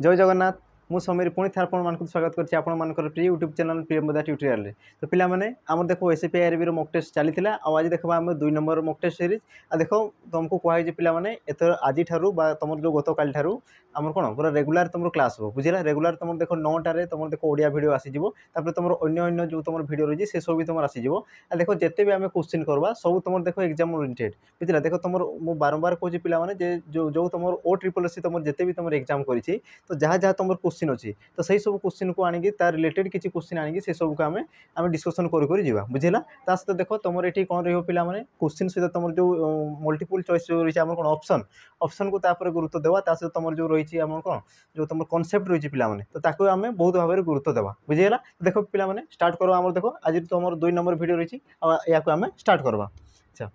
जय जगन्नाथ मु समीर पुणी थे आपको स्वागत करछि आपनकर प्रिय यूट्यूब चैनल प्रियमदा ट्यूटोरियल रे। तो पिला माने आम देखो एसएपी आईआरबी रो मॉक टेस्ट चलीथिला आ आज देखबा हम 2 नंबर मॉक टेस्ट सीरीज आ देखो तुमको कहै जे पिला माने एतर आजि थारु बा तमर जो गत काल थारु हमर कोन पूरा रेगुलर तमर क्लास हो बुझिला रेगुलर तमर देखो 9 टा रे तमर देखो ओडिया वीडियो आसी जिवो तापर तमर अन्य अन्य जो तमर वीडियो रही से सब भी तमर आसी जिवो आ देखो जत्ते भी हमें क्वेश्चन करबा सब तमर देखो एग्जाम ओरिएंटेड बुझिला देखो तमर मु बारंबार कहै पिला माने जे जो तमर ओ ट्रिपल एससी तमर जत्ते भी तमर एग्जाम करिछि तो जहाँ जहाँ तुम क्वेश्चन अच्छी तो सही सब क्वेश्चन को आनिकी तार रिलेटेड किसी क्वेश्चन आनिकी से सब को आम डिस्कसन कर बुझेगा ता सहित देख तुम ये कौन रही पे क्वेश्चन सहित तुम जो मल्टीपल चॉइस जो रही है कौन ऑप्शन ऑप्शन को तापर गुरुत्व देवा ता सहित तुम जो रही है कौन जो तुम कॉन्सेप्ट रही है पे तो आम बहुत भाव में गुरुत्व देवा बुझेगा देख पे स्टार्ट करो आम देख आज तुम 2 नंबर वीडियो रही या आम स्टार्ट करवा अच्छा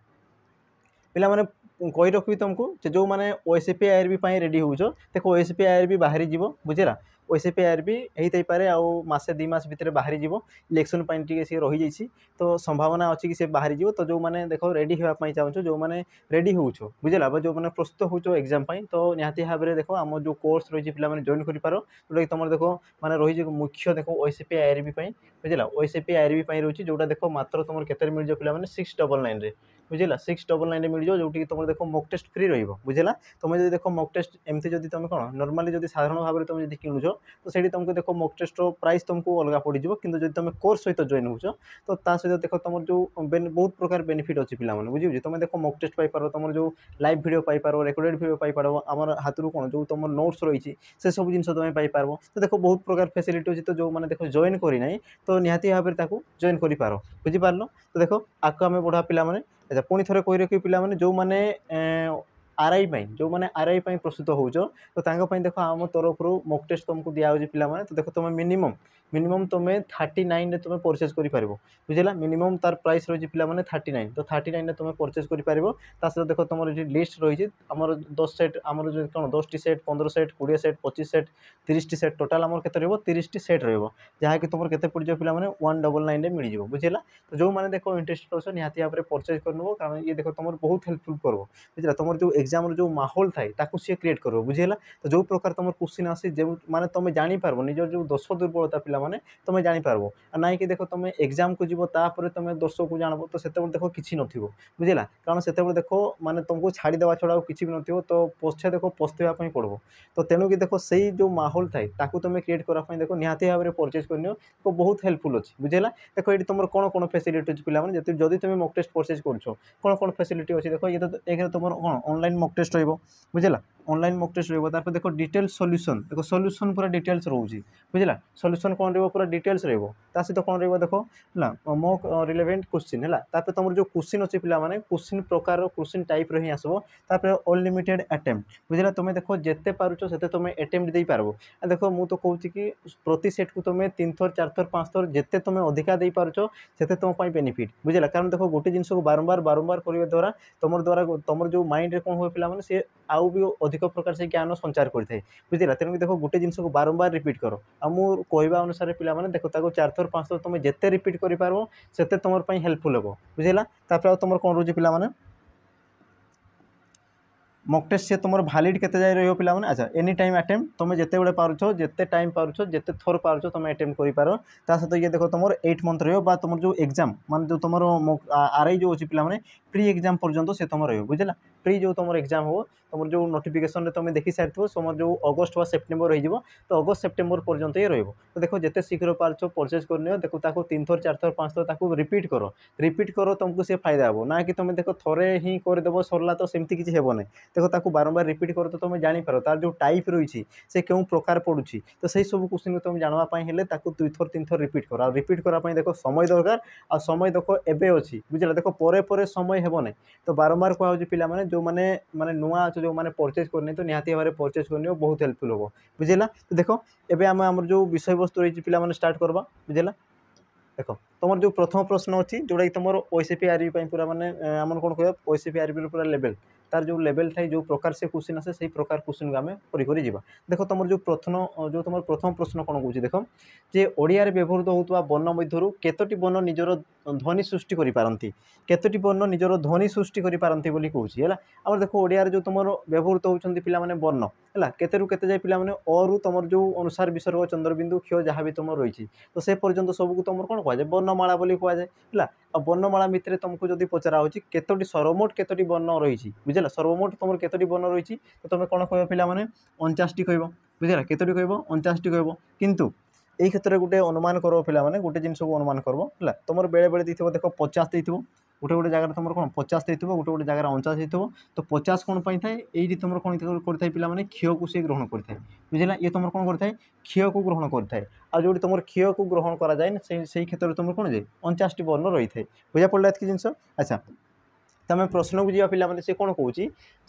पे कही रखी तुमको जो मैंने ओएसपी आईआरबी रेडी हो देख ओएसपी आईआरबी बाहरी जीव बुझेगा ओएसपी आईआरबी होते पारे आसे 2 मास भितर बाहरी जीव इलेक्शन टी सी रही जाइए तो संभावना अच्छी कि बाहरी जीव तो जो मैंने देख रेडी होगापी चाहो जो मैंने रेडी हो बुझेगा जो मैंने प्रस्तुत हो एग्जाम तो निहाती भाव में देख आम जो कोर्स रही पे जॉइन कर जोटा तुम देख मैंने रही मुख्य देख ओएसपी आईआरबी बुझेगा ओएसपी आईआरबी रही जोटा देख मात्र तुम के मिल जाए पे 699 बुझेगा 699 मिल जाओ जो तुम देख मॉक टेस्ट फ्री रही बुझेगा तुम जो देख मॉक टेस्ट एमती जब तुम कौन नॉर्मली जब साधारण भाव में तुम किणुच तो से तुमको देख मॉक टेस्ट प्राइस तुमको अलग पड़ो कि जब तुम कोर्स सहित जॉइन हो तो सहित देख तुम जो बहुत प्रकार बेनिफिट अच्छी पे बुझे तुम देख मॉक टेस्ट पाइपर तुम जो live video Piper recorded video Piper आम हाथ कौन जो तुम नोट्स रही से सब जिन तुम पाइपर तो देख बहुत प्रकार फैसिलिटी अच्छी तो जो मैंने देख जॉइन करना तो निहाती भाव में जॉइन कर बुझीपार तो देख आगे आम बढ़ा पे अच्छा पुणी थे कही रखी पे जो मैंने आरआई जो मैंने आरआई प्रस्तुत हो तो देख आम तरफ मॉक टेस्ट तुमको दिया पे तो देख तुम मिनिमम तुम 39 तुम परचेज कर बुझेगा मिनिमम तार प्राइस रही पे 39 तो 39 तुम परचेज कर देख तुम ये लिस्ट रही आमर 10 सेट आमर कौन 10 T set 15 set 20 set 25 set 30 T set total आमर के 30 टी सेट रहा तुम के पड़ जाए पे 199 मिल जाए बुझेगा तो जो मैंने देख इंटरेस्टेड अच्छे निहाती भाव में परचेज कर कारण ये देख तुम बहुत हेल्पफुल कर बुझेगा तुम जो एग्जाम जो माहौल थाए सी क्रिएट कर बुझेगा तो जो प्रकार तुम क्वेश्चन आसी जो मैंने तुम जापर निजर जो दोष दुर्बलता पे तुम जापर ना कि देख तुम एग्जाम को जीव तापर तुम दोष को जानब तो से देख किसी नथिबो बुझेगा कारण से देख माने तुमको छाड़ीदेवा छड़ा किसी भी नथिबो तो पछे देख पस्तेवाई पड़ो तो तेणु कि देख से जो माहौल थाए तुम क्रिएट करने देख निहाती भाव में परचेज कर बहुत हेल्पफुल अच्छी बुझेगा देख ये तुम कौन कौन फैसिलिटी अच्छी पे जब तुम मॉक टेस्ट परचेज कर कौन कौन फैसिलिटी अच्छी देख ये तो एक तुम कौन ऑनलाइन मॉक टेस्ट रही बुझेगा ऑनलाइन मॉक टेस्ट रही देख डिटेल सॉल्यूशन देख सॉल्यूशन पूरा डिटेल्स रोचे बुझेगा सॉल्यूशन कौन रही पूरा डिटेल्स रहा सहित कौन रही देख है मॉक रिलेवेंट क्वेश्चन है तुम जो क्वेश्चन अच्छी पे क्वेश्चन प्रकार क्वेश्चन टाइप ही आसो अनलिमिटेड अटेम्प्ट बुझेगा तुम देख जिते पार्छ से तुम अटेम्प्ट दे पार देख मुझे तो कहूँ कि प्रति सेट को तुम 3 थर 4 थर 5 थर जिते तुम अधिका दे पार्छ से तुम बेनिफिट बुझेगा कारण देख गोटे जिन को बारंबार बारंबार करने द्वारा तुम जो माइंड कौन हुए पे सी आउ भी अधिक प्रकार से ज्ञान संचार करते बुझेगा तेणुक देख गोटे जिन को बारंबार रिपीट कर आम कहवा अनुसार पे देख 4 थर 5 थर तुम जिते रिपीट कर से तुम हेल्पफुल हे बुझेगा तुम कौन रोचे पे मॉक टेस्ट से तुम भैलिड के जाए पे अच्छा एनी टाइम अटेम्प्ट तुम जिते बड़े पार्छ जिते टाइम पार्छ जिते थर पार्छ तुम अटेम्प्ट कर सहित ये देख तुम 8 मंथ रहा तुम जो एग्जाम मान जो तुम आरआई जो अच्छी पे प्री एग्जाम पर्यंत से तुम रही बुझेगा प्री जो तुम एग्जाम हो तुम जो नोटिफिकेशन तुम देखी सारी तुम जो अगस्ट व सेप्टेम्बर हो तो अगस्ट सेप्टेम्बर पर्यंत ही रही तो देख जिते शीघ्र पार्छ परचेज कर देख 3 थर 4 थर 5 थर रिपीट कर तुमको सी फायदा हे ना कि तुम देख थरे ही करदेव सरला तो सेमती किसी हेब ना देख बारंबार रिपीट कर तो तुम जापर तार जो टाइप रही से क्यों प्रकार पड़ुछि तो सही सब क्वेश्चन को तुम जानवाई 2 थर 3 थर रिपीट कर रिपीट कराई देख समय दरकार आ समय देख एवं अच्छी बुझेगा देख पर समय हेब ना तो बारंबार कहुच्छी पे जो मैंने माने नुआ अच्छे जो मैंने परचेज करनी तो निहाती भाव में परचेज करनी बहुत हेल्पफुल हे बुझेगा तो देख एवं आम आम जो विषय वस्तु रही पे स्टार्ट करवा बुझेगा देख तुम जो प्रथम प्रश्न अच्छी जोटा कि तुम ओएसपी आईआरबी पूरा माने आम कौन कह ओएसपी आईआरबी पूरा लेवल तार जो लेवल थाए जो प्रकार से क्वेश्चन आसे से प्रकार क्वेश्चन को आम करी जीवा। देख तुम जो प्रथम प्रश्न कौन कौन देख जे ओडिया रे व्यवहृत होता वर्ण मध्य केतोटी वर्ण निजर ध्वनि सृष्टि करिपारंती केतोटी वर्ण निजर ध्वनि सृष्टि करिपारंती बोली कहूछि हैला। आम देख ओडिया रे जो तुम व्यवहृत होउछंती पिला माने वर्ण हैला केते रु केते जाय पिला माने अ रु तुम जो अनुसार विसर्ग चंद्रबिंदु क्ष जहाँ भी तुम रही तो से पर्यंत सबको तुम कौन कह जाए वर्णमाला बोली कह जाए है। वर्णमाला भितर तुमको जब पचरा हो केतोटी सर्वमोट केतोटी वर्ण रही बुझेगा सर्वमोट तुम केतोटी वर्ण रही तो तुम कौन कह पिला माने 49टी कह बुझेगा केतोटी कह 49टी कह किंतु यही क्षेत्र में गोटे अनुमान कर पिला माने गोटे जिनस को अनुमान करब है तुम बेले बेले देख 50 देव गोटे गोटे जगह तुम कौन 50 देव गोटे गोटे जगह 49 देव तो 50 कौन पाई थाए ये तुम कौन करता है पिला माने क्षय को सी ग्रहण करता है बुझेगा ये तुम कौन करता है क्षय को ग्रहण करता है आ जो तुम क्षय को ग्रहण करा जाए से क्षेत्र में तुम कौन जाए 49टी वर्ण रही है बुझा पड़ा ये जिनस। अच्छा तो आम प्रश्न को जावा पे से कौन कौच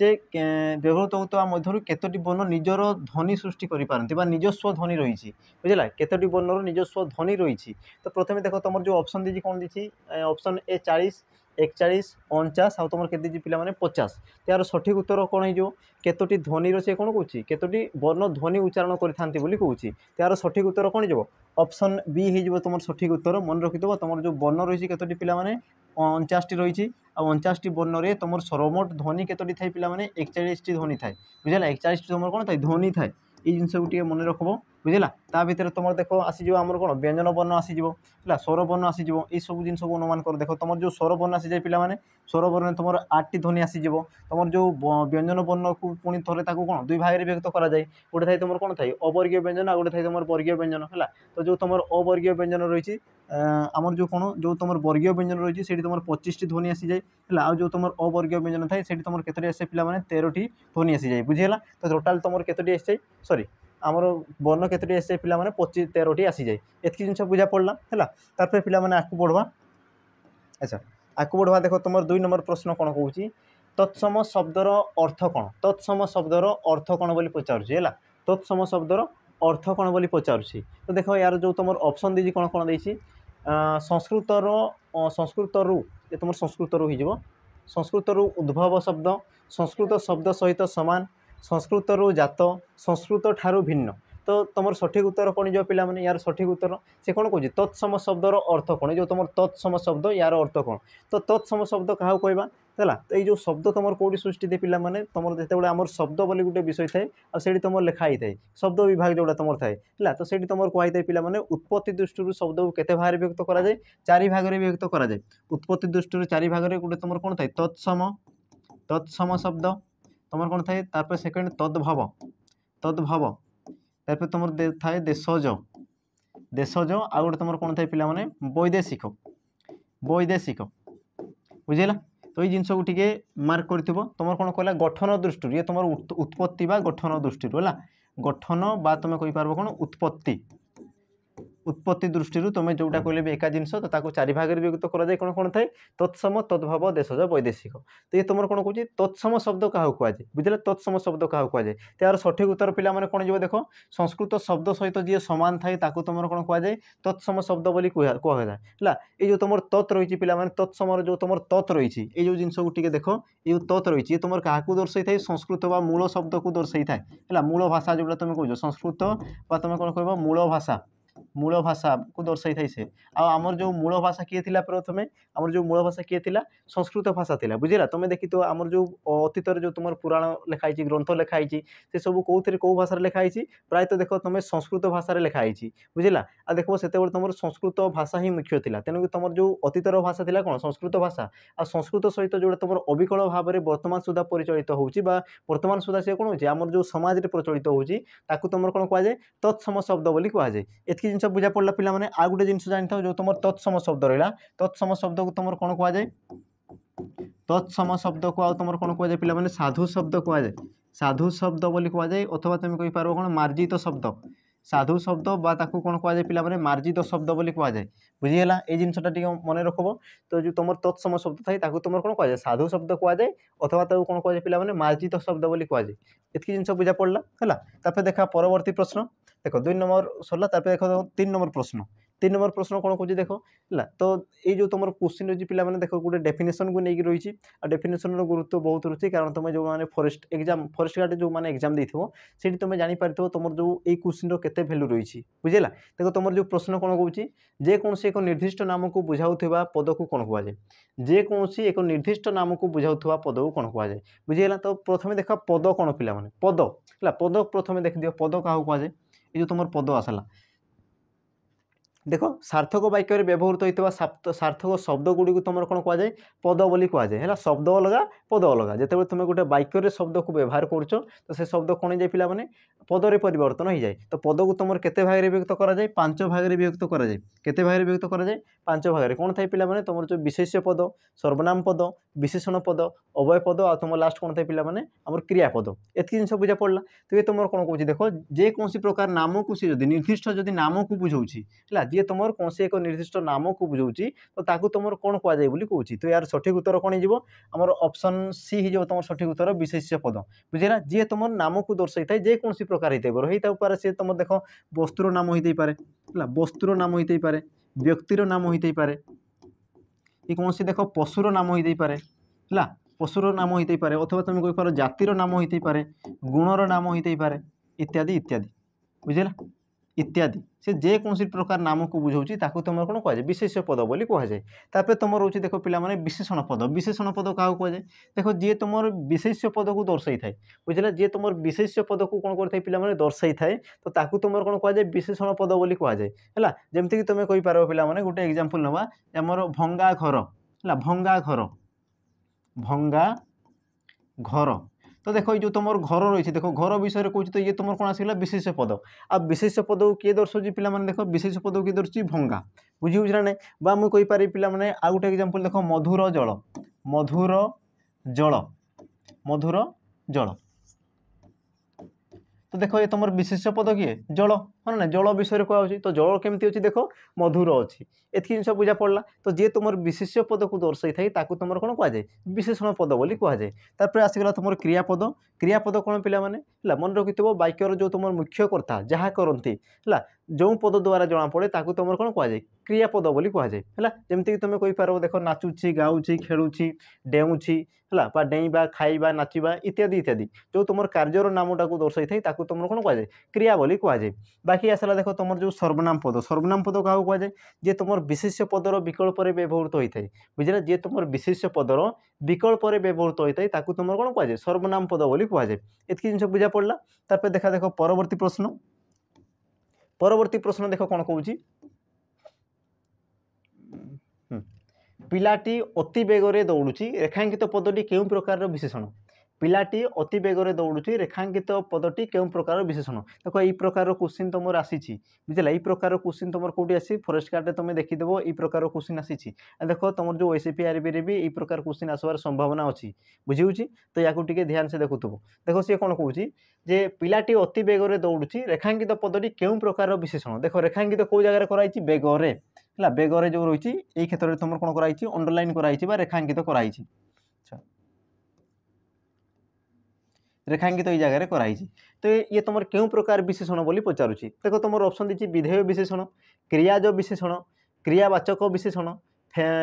व्यवहृत होता मध्य केतोटी वर्ण निजर ध्वनि सृष्टि करिपारंती बा निजस्व ध्वनि रही बुझला केतोटी वर्ण निजस्व ध्वनि रही। तो प्रथम देख तुम जो ऑप्शन दीजिए कौन दी ऑप्शन ए 40 41 49 आउ तुम के पिला माने 50 यार सठिक उत्तर कौन हो केतोटी ध्वनि से कौन कौच केतोटी वर्ण ध्वनि उच्चारण करते बोली कौच यार सठिक उत्तर कौन हो ऑप्शन बी हो तुम सठिक उत्तर मन रखिदेव तुम जो वर्ण रही केतोटी पिला माने 49टी रही आ 49टी वर्ण रे तुम सर्वमोट ध्वनि केतोटी थाए पिला माने 41टी ध्वनि थाए बुझला 41टी तुम कौन थाए ध्वनि थाए ये जिनस को मन रखब बुझला ता भीतर तुम देख आसीज आमर कौन व्यंजन वर्ण आसीज है स्वर वर्ण आसीज ये सब जिन को अनुमान कर देख तुम जो स्वर वर्ण आसी जाए पिला माने स्वर वर्ण तुम 8टी ध्वनि आसीज तुम जो व्यंजन वर्ण को पुणी थे कौन दुई भाग में विभक्त करा जाए गोटे थाए तुम कौन थाए अवर्गीय व्यंजन आ गोटे थाए तुम वर्गीय व्यंजन है। तो जो तुम अवर्गीय व्यंजन रही आमर जो कौन जो तुम वर्गीय व्यंजन रही है तुम 25टी ध्वनि आसी जाए है आ जो तुम अवर्गीय व्यंजन थाए से तुम केतोटी आसे पिला माने 13टी ध्वनि आसी जाए बुझीगला। तो टोटाल तुम केतोटी आसी जाए सॉरी आमर वर्ण केतोटी आसी जाए पिला माने 13टी आसी जाए एतकी जिनस बुझा पड़ला है। तार पिला माने आकु बढ़वा। अच्छा आकु बढ़वा देख तुम 2 नंबर प्रश्न कौन कौच तत्सम शब्दर अर्थ कौन तत्सम शब्दर अर्थ कौन बोली पचारुछि है तत्सम शब्दर अर्थ कौन बोली पचारुछि। तो देख यार जो तुम ऑप्शन दीजिए कौन कौन देछि संस्कृतर संस्कृतरु ये तुम संस्कृतरु हो संस्कृतरु उद्भव शब्द संस्कृत शब्द सहित समान संस्कृतरु जात संस्कृत ठारू भिन्न। तो तुम सठिक उत्तर कौन जो पिला माने यार सठिक उत्तर से कौन कौन तत्सम शब्दर अर्थ कौन जो तुम तत्सम शब्द यार अर्थ कौन तो तत्सम शब्द क्या कहवा है। तो ये जो शब्द तुम कौटी सृष्टि थे पिला माने तुम जो आम शब्द बोली गोटे विषय थाए आठ तुम लिखाई थाए शब्द विभाग जोड़ा तुम थाए है तो से तुम कही पिला माने उत्पत्ति दृष्टि शब्द को केते भाग विभक्त करा जाए 4 भाग में विभक्त करा जाए उत्पत्ति दृष्टि 4 भाग में गोटे तुम कौन थाए तत्सम तत्सम शब्द तुम कौन थाए तापर सेकेंड तद्भव तद्भव तापर तुम थाए देशज देशज आ गोटे तुम कौन थाए पिला माने वैदेशिक वैदेशिक बुझेगा। तो ये जिनस को टी मार्क कर तुम कौन कहला गठन दृष्टि ये तुम उत्पत्ति बा गठन दृष्टि है गठन बा तुम कहीपर कौन उत्पत्ति उत्पत्ति दृष्टि तुम जोटा कहले भी एका जिनस तो ताको 4 भाग में विभक्त करा जाए कौन कौन थाए तत्सम तद्भव देशज वैदेशिक। तो ये तुम कौन कौच तत्सम शब्द क्या कहुए बुझे तत्सम शब्द क्या कहुए यार सठिक उत्तर पिला माने कौन जो देख संस्कृत शब्द सहित जी सामान थाए ताको तुम कौन कहुए तत्सम शब्द बोली कह जाए है। ये जो तुम तत् रही पिला माने तत्सम जो तुम तत् रही ये जो जिनस को देख ये तत् रही तुम क्या दर्शाई थाए संस्कृत बा मूल शब्द को दर्शाई थाए है मूल भाषा जोटा तुम कह संस्कृत बा तुम कौन कह मूल भाषा को दर्शाई थाई से आमर जो मूल भाषा किए थिला प्रथमे आमर जो मूल भाषा किए थिला संस्कृत भाषा थिला बुझेला। तुम देखी तो आमर जो अतीत जो तुम पुराण लिखाई ग्रंथ लिखाई से सब कौन कौ भाषा लिखाई प्रायतः देख तुम संस्कृत भाषा लिखाई बुझेला आ देख से तुम संस्कृत भाषा ही मुख्य थिला तेणुक तुम जो अतीतर भाषा थिला कौन संस्कृत भाषा आ संस्कृत सहित जो तुम अविकल भाव में वर्तमान सुधा परिचालित होउची बा वर्तमान सुधा से कौन होची आमर जो समाज रे प्रचलित होउची ताकू तुम कौन कहुए तत्सम शब्द बोली कहुए एतकी जिनस बुझा पड़ा पिला माने आ गोटे जिनस जानी था जो तुम तत्सम शब्द रहा तत्सम शब्द को तुम कौन कहुए तत्सम शब्द को आ तुम कौन कहुए पिला माने साधु शब्द कहुए साधु शब्द बोली कहुए अथवा तुम कही पार कौन मार्जित शब्द साधु शब्द बा ताकू कौन कहुए पिला माने मार्जित शब्द बोली कहुए बुझीगला ये जिनसटा मन रखब। तो जो तुम तत्सम शब्द थाए ताकू तुम कौन कहुए साधु शब्द कहुए अथवा ताकू कौन कहुए पिला माने मार्जित शब्द बोली कहुए एतकी जिनस बुझा पड़ा है। तापर देखा परवर्ती प्रश्न देख 2 नंबर सरला तापर देख 3 नंबर प्रश्न तीन नंबर प्रश्न कौन कौन देख है तो ये जो तुम क्वेश्चन रही पे देख गोटे डेफिनेशन को लेकिन रही डेफिनेशन गुरुत्व बहुत रही कारण तुम जो मैंने फॉरेस्ट गार्ड जो मैंने एग्जाम देथिबो सेठी तुम जानि पारथिबो तुमर जो ए क्वेश्चन रो केते वैल्यू रही बुझेला देखो तुम जो प्रश्न कौन कहूँ जे कौन एक निर्दिष्ट नाम को बुझाउथिबा पद को कौन कहुए जे कौन एक निर्दिष्ट नाम को बुझाउथिबा पद को कौन कहुए बुझेगा तो प्रथम देखा पद कौन पिला माने पद है पद प्रथम देख दियो पद क्या कहुए ये जो तुम पद आसला देख सार्थक वाक्य व्यवहृत होता सार्थक शब्द गुड़ी तुम कौन कहुए पद बोली कहुए है शब्द अलग पद अलग जिते तुम गोटे वाक्य शब्द को व्यवहार कर तो से शब्द कौन जाए पिला माने पदरे परिवर्तन हो जाए तो पद को तुम केते भाग में विभक्त कराए 5 भाग में विभक्त कराए केते भाग में विभक्त कराए 5 भाग में कौन थाए पिला माने तुम जो विशेष्य पद सर्वनाम पद विशेषण पद अवय पद आ तुम लास्ट कौन थाए पिला माने आमर क्रियापद एति जिन बुझा पड़ा तो ये तुम कौन कहूँ देख जेकोसी प्रकार नाम को सी निर्दिष्ट जदि नाम को बुझाऊँगी है जी तुम कौन से एक निर्दिष्ट नाम को बुझाऊँगी तो ताकू तुम कौन कहुए बोली कहूँ तो यार सठिक उत्तर कौन होमर ऑप्शन सी हो तुम सठिक उत्तर विशेष्य पद बुझेगा जी तुम नाम को दर्शाई थाए जेकोसी प्रकार होता पारे सी तुम देख वस्तुर नाम होते पारे वस्तुर नाम होते पारे व्यक्तिर नाम होते पारे ये कौन सी देख पशुर नाम होते पारे है पशुर नाम होते पारे अथवा तुम कहीपर जातिर नाम होते पारे गुणर नाम होते पारे इत्यादि इत्यादि बुझेगा इत्यादि से जेकोसी प्रकार नाम को बुझाऊँगी ताकू तुम कौन कहुए विशेष पद बोली कहुए तापर तुम रोचे देख पे विशेषण पद क्या कहुए देख जी तुम विशेष पद को दर्शाई थाए बुझे जी तुम विशेष पद को कौन करते पे दर्शाई थाए तो ताकू तुम कौन कहुए विशेषण पद बोली कहुए है जमीक तुम कहीपर पे गोटे एग्जांपल नवा आमर भंगा घर है भंगा घर भंगा घर तो देखो जो तुम घर रही है देखो घर विषय कहूँ तो ये तुम कौन आसला विशेष पद आ विशेष पद को किए दर्शाऊँ पे देख विशेष पद को किए दर्शाऊँ भंगा बुझी ना ना बा मुझे कहीपर पे आ गोटे एग्जांपल देख मधुर जल मधुर जल मधुर जल तो देखो ये तुम विशेष पद किए जल हाँ ना जल विषय कहुच्छी तो जल केमती अच्छी देख मधुर अच्छी एति जिन बुझा पड़ा तो जी तुम विशेष पद को दर्शाई थाए ताकू तुम कौन कहुए विशेषण पद बोली कहुए तापर आसगला तुम क्रियापद कौन पे है मन रखि वाक्यर जो तुम मुख्य कर्ता जहाँ करती है जो पद द्वारा जना पड़े ताकू तुम कौन कहुए क्रियापद बोली कहुए है जमीक तुम कहीपर देख नाचुची गाऊँगी खेलुची डेऊँची है डेइबा खाइबा नाचिबा इत्यादि इत्यादि जो तुम कार्यर नामटा को दर्शाई थाए ताकू तुम कौन कहुए क्रिया बोली कहुए बाकी आसला देख तुम जो सर्वनाम पद क्या कहुए जे तुम विशेष पदर विकल्प व्यवहृत होता है बुझे जी तुम विशेष पदर विकल्प व्यवहृत होता है ताकू तुम कौन कहुए सर्वनाम पद बोली कहुए एति जिन बुझा पड़ा तापर देखा देख परवर्ती प्रश्न देख कौन कहूँ पिलाटी अति बेगरे दौड़ुची रेखांकित पदटी केउं प्रकार विशेषण पिलाटी अति बेगरे दौड़ुची रेखांकित पदटी केउं प्रकार विशेषण देखो यही प्रकार क्वेश्चन तुम आसी बुझे यही प्रकार क्वेश्चन तुम कौटी आसी फॉरेस्ट गार्ड तुम देखीदेव यही प्रकार क्वेश्चन आसी देख तुम जो एसएपीआरबी भी यही प्रकार क्वेश्चन आसबार संभावना अच्छी बुझी तो या ध्यान से देखुव देख सी कौन कहूँ जे पिलाटी अति बेगरे दौड़ुची रेखांकित पदटी केउं प्रकार विशेषण देख रेखांकित कौ जगह कराई बेगरे है बेगरे जो रही यही क्षेत्र में तुम कौन कराई अंडरलाइन कराई रेखांकित कराई रेखांकित ये जगह कराई तो ये तुम क्यों प्रकार विशेषण बोली पचारुची देखो तुम ऑप्शन दी विधेय विशेषण क्रियाज विशेषण क्रियावाचक विशेषण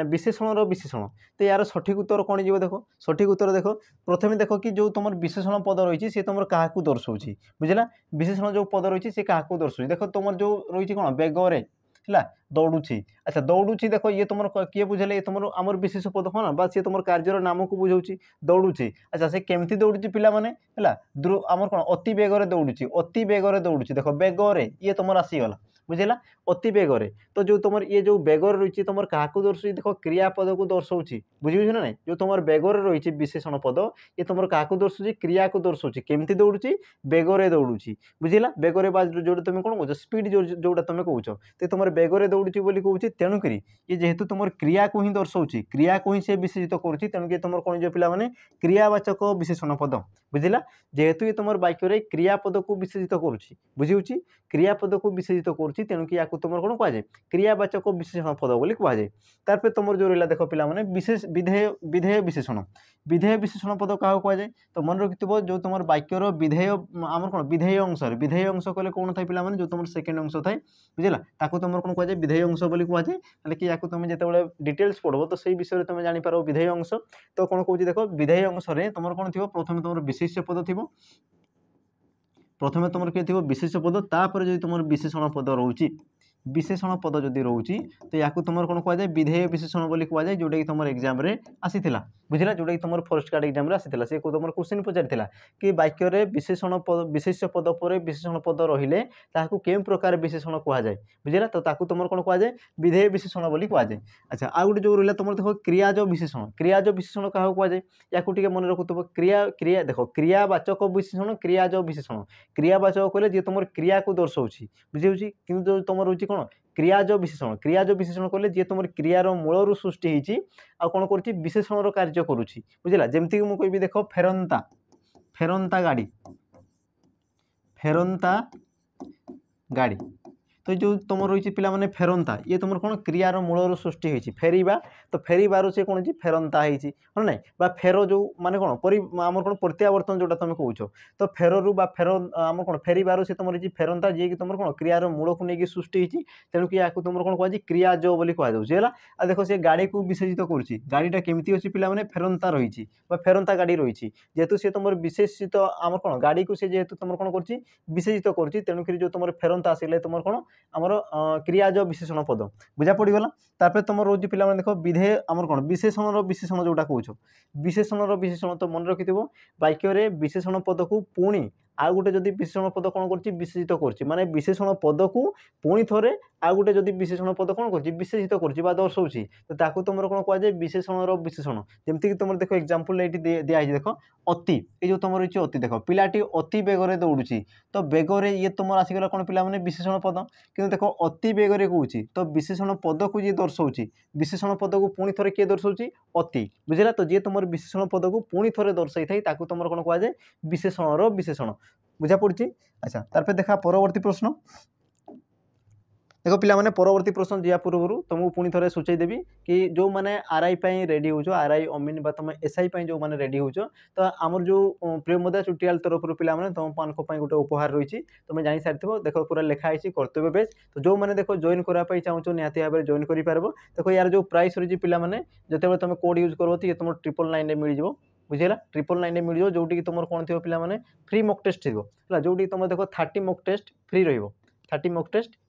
विशेषण विशेषण तो यार सठिक उत्तर कौन जी देख सठिक उत्तर देख प्रथम देख कि जो तुम विशेषण पद रही सी तुम क्या दर्शाऊँ बुझेगा विशेषण जो पद रही सी क्या दर्शाऊँ देख तुम जो रही कौन बेगरे है दौड़ुची अच्छा दौड़ुची देख ये तुम किए बुझे ये तुम आमर विशेष पद हाँ ना बस ये तुम कार्यर नाम को बुझाऊँ दौड़ुची अच्छा से केमती दौड़ुची पिला माने है आमर कौन अति बेगरे दौड़ुची देख बेगरे ये तुम आसीगला बुझेगा अति बेगरे तो जो तुम ये जो बेगर रही तुम क्या दर्शाई देख क्रियापद को दर्शाऊँ बुझे ना ना जो तुम बेगर रही विशेषण पद ये तुम क्या दर्शाऊँ क्रिया को दर्शाऊँ केमती दौड़ुची बेगरे दौड़ुची बुझेगा बेगरे जो तुम कौन कह स्पीड जोटा तुम कौच तो तुम बेगरे दौड़ुची बोली कहूँ तेणुक ये जेहेतु तुम क्रिया को ही दर्शाऊँ क्रिया को ही से विशेषित करुँच तेणुक तुम कौन जो पिला माने क्रियावाचक विशेषण पद बुझेगा जेहेतु ये तुम वाक्य क्रियापद को विशेषित करुँच बुझे क्रियापद को विशेषित करुँच କରୁଛି ତେଣୁକି ୟାକୁ ତୁମର କ'ଣ କୁହାଯାଏ କ୍ରିୟାବାଚକ ବିଶେଷଣ ପଦ ବୋଲି କୁହାଯାଏ। ତାପରେ ତୁମର ଯେଉଁ ରହିଲା ଦେଖ ପିଲାମାନେ ବିଧେୟ ବିଶେଷଣ ପଦ କାହାକୁ କୁହାଯାଏ ତ ମନେ ରଖିଥିବ ଯେଉଁ ତୁମର ବାକ୍ୟର ବିଧେୟ ଆମର କ'ଣ ବିଧେୟ ଅଂଶ କହିଲେ କ'ଣ ଥାଏ ପିଲାମାନେ ଯେଉଁ ତୁମର ସେକେଣ୍ଡ ଅଂଶ ଥାଏ ବୁଝିଲା ତାକୁ ତୁମର କ'ଣ କୁହାଯାଏ ବିଧେୟ ଅଂଶ ବୋଲି କୁହାଯାଏ। ହେଲେ କି ୟାକୁ ତୁମେ ଯେତେବେଳେ ଡିଟେଲ୍ସ ପଢ଼ବ ତ ସେଇ ବିଷୟରେ ତୁମେ ଜାଣିପାର ବିଧେୟ ଅଂଶ। ତ କ'ଣ କହୁଛି ଦେଖ ବିଧେୟ ଅଂଶରେ ତୁମର କ'ଣ ଥିବ ପ୍ରଥମେ ତୁମର ବିଶେଷ୍ୟ ପଦ ଥିବ ପ୍ରଥମେ ତୁମର କିଏ ଥିବ ବିଶେଷ ପଦ ତାପରେ ଯଦି ତୁମର ବିଶେଷଣ ପଦ ରହୁଛି विशेषण पद जदि रोचे तो या तुम कौन कहुए विधेय विशेषण बोली कहुए जोटा कि तुम एग्जाम आसीला बुझला जोटा कि तुम फर्स्ट कार्ड एग्जाम आसीला से तुम क्वेश्चन पचार कि वाक्य विशेषण पद विशेष्य पद पर विशेषण पद रहिले ताकू केउ प्रकार विशेषण कहुए बुझला तो ताकू तुम कौन कहुए विधेय विशेषण बोली कहुए। अच्छा आ गए जो रहा तुम देख क्रियाज विशेषण क्या कहुए या मन रखुव क्रिया देख क्रियावाचक विशेषण क्रियाज विशेषण क्रियावाचक कहले जी तुम क्रिया को दर्शाऊँ बुझे कि तुम रोचे कौन क्रियाज विशेषण कहले जी तुम क्रियार मूलर सृष्टि होती आ कौन कर विशेषण कार्य करुच्ची बुझला जमती मुझे कहबी देख फेरंता फेरंता गाड़ी तो जो तुम रही पिला माने फेरंता ये तुम कौन क्रियार मूलर सृष्टि होती फेरवा तो फेरबार से कौन फेरंता है ना बा फेर जो माने कौन आम कौन प्रत्यावर्तन जोटा तुम कौच तो फेरु बा फेर आम कौन फेरबार से तुम रही फेरंता जी तुम कौन क्रियार मूल को लेकिन सृष्टि होती तेणुक या तुम कौन कहुए क्रियाज बोली कहुला आ देख से गाड़ी को विशेषित करुच्ची गाड़ीटा केमती अच्छी पिला माने फेरंता रही फेरंता गाड़ी रही जेहेतु सी तुम विशेषित आम कौन गाड़ी को सी जेहेतु तुम कौन कर विशेषित करुच्ची तेणुक जो तुम फेरंता आसिले तुम कौन आमर क्रियाज विशेषण पद बुझा पड़गला। तापर तुम रोज पिला विधेय आमर कौन विशेषण जोटा कौच विशेषण तो मन रखि वाक्य विशेषण पद को पुणी आउ गोटे जदि विशेषण पद कौन कर विशेषित कर माने विशेषण पद को पुणी थे आउ गोटे जदि विशेषण पद कौन कर विशेषित कर दर्शाऊँ तो ताकू तुम कौन कहुए विशेषण विशेषण जमती तुम देख एग्जाम्पल ये दिखाई देख अति ये जो तुम रही अति देख पिलाटी अति बेगर दौड़ी तो बेगरे ये तुम आसीगला कौन पिला माने विशेषण पद कि देख अति बेगर कौची तो विशेषण पद को जी दर्शाऊँ विशेषण पद को पुणी थे किए दर्शाऊँ अति बुझला तो जी तुम विशेषण पद को पुणी थे दर्शाई था ताकू तुम कौन कहुए विशेषण विशेषण बुझा पड़ी। अच्छा तार देखा परवर्ती प्रश्न देखो पिला माने परवर्ती प्रश्न दिया पूर्व तुमको पुणी थे सूचाई देवी कि जो मैंने आरआई रेडी हो आरआई अमीन बा तुम एसआई जो मैंने रेडी हो तो आमर जो प्रियमोदा ट्यूटोरियल तरफ पिला माने तुम गोटे उपहार रही तुम जानी सारी देख पूरा लिखाई कर्तव्य बेस तो जो मैंने देख जॉइन करने चाहूँ निहाती भाव में जॉइन कर देखो यार जो प्राइस रही पिला माने जो तुम कोड यूज कर ये तुम 999 मिल जाव बुझेगा 999 मिल जाव जोटी तुम कौन थी पिला माने फ्री मॉक टेस्ट थी जोटी तुम देख 30 मॉक टेस्ट फ्री रही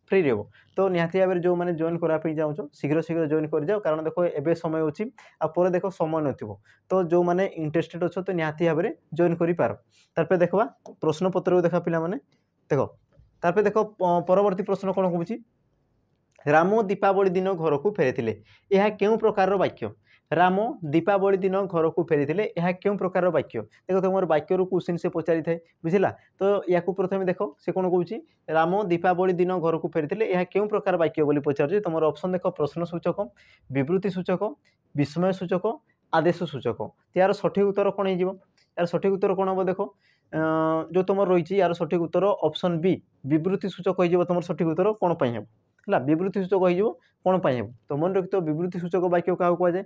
फ्री रही तो निहाती भाव में जो मैंने जॉइन करने चाहूँ शीघ्र शीघ्र जॉइन कर जाओ कारण देख एवं समय अच्छी आपर देख समय नथिबो तो जो मैंने इंटरेस्टेड अच्छो तो निहाती भाव में जॉइन कर पार। तार देखा प्रश्न पत्र को देखा पिला माने देख तार देख परवर्ती प्रश्न कौन कहूँ राम दीपावली दिन घर को फेरी यह क्यों प्रकार वाक्य राम दीपावली दिन घर को फेरी यह क्यों प्रकार वाक्य देख तुम वाक्य क्वेश्चन से पचारि थाए बुझला तो या प्रथम देख से कौन कहूँ राम दीपावली दिन घर को फेरी यह क्यों प्रकार वाक्य बोली पचार तुम ऑप्शन देख प्रश्न सूचक विवृत्ति सूचक विस्मय सूचक आदेश सूचक यार सठिक उत्तर कौन हो यार सठिक उत्तर कौन हम देख जो तुम रही यार सठिक उत्तर ऑप्शन बी विवृत्ति सूचक हो तुम सठिक उत्तर कौन पाई है विवृत्ति सूचक हो कौन पाई तो मन रखि विवृत्ति सूचक वाक्य क्या कहुए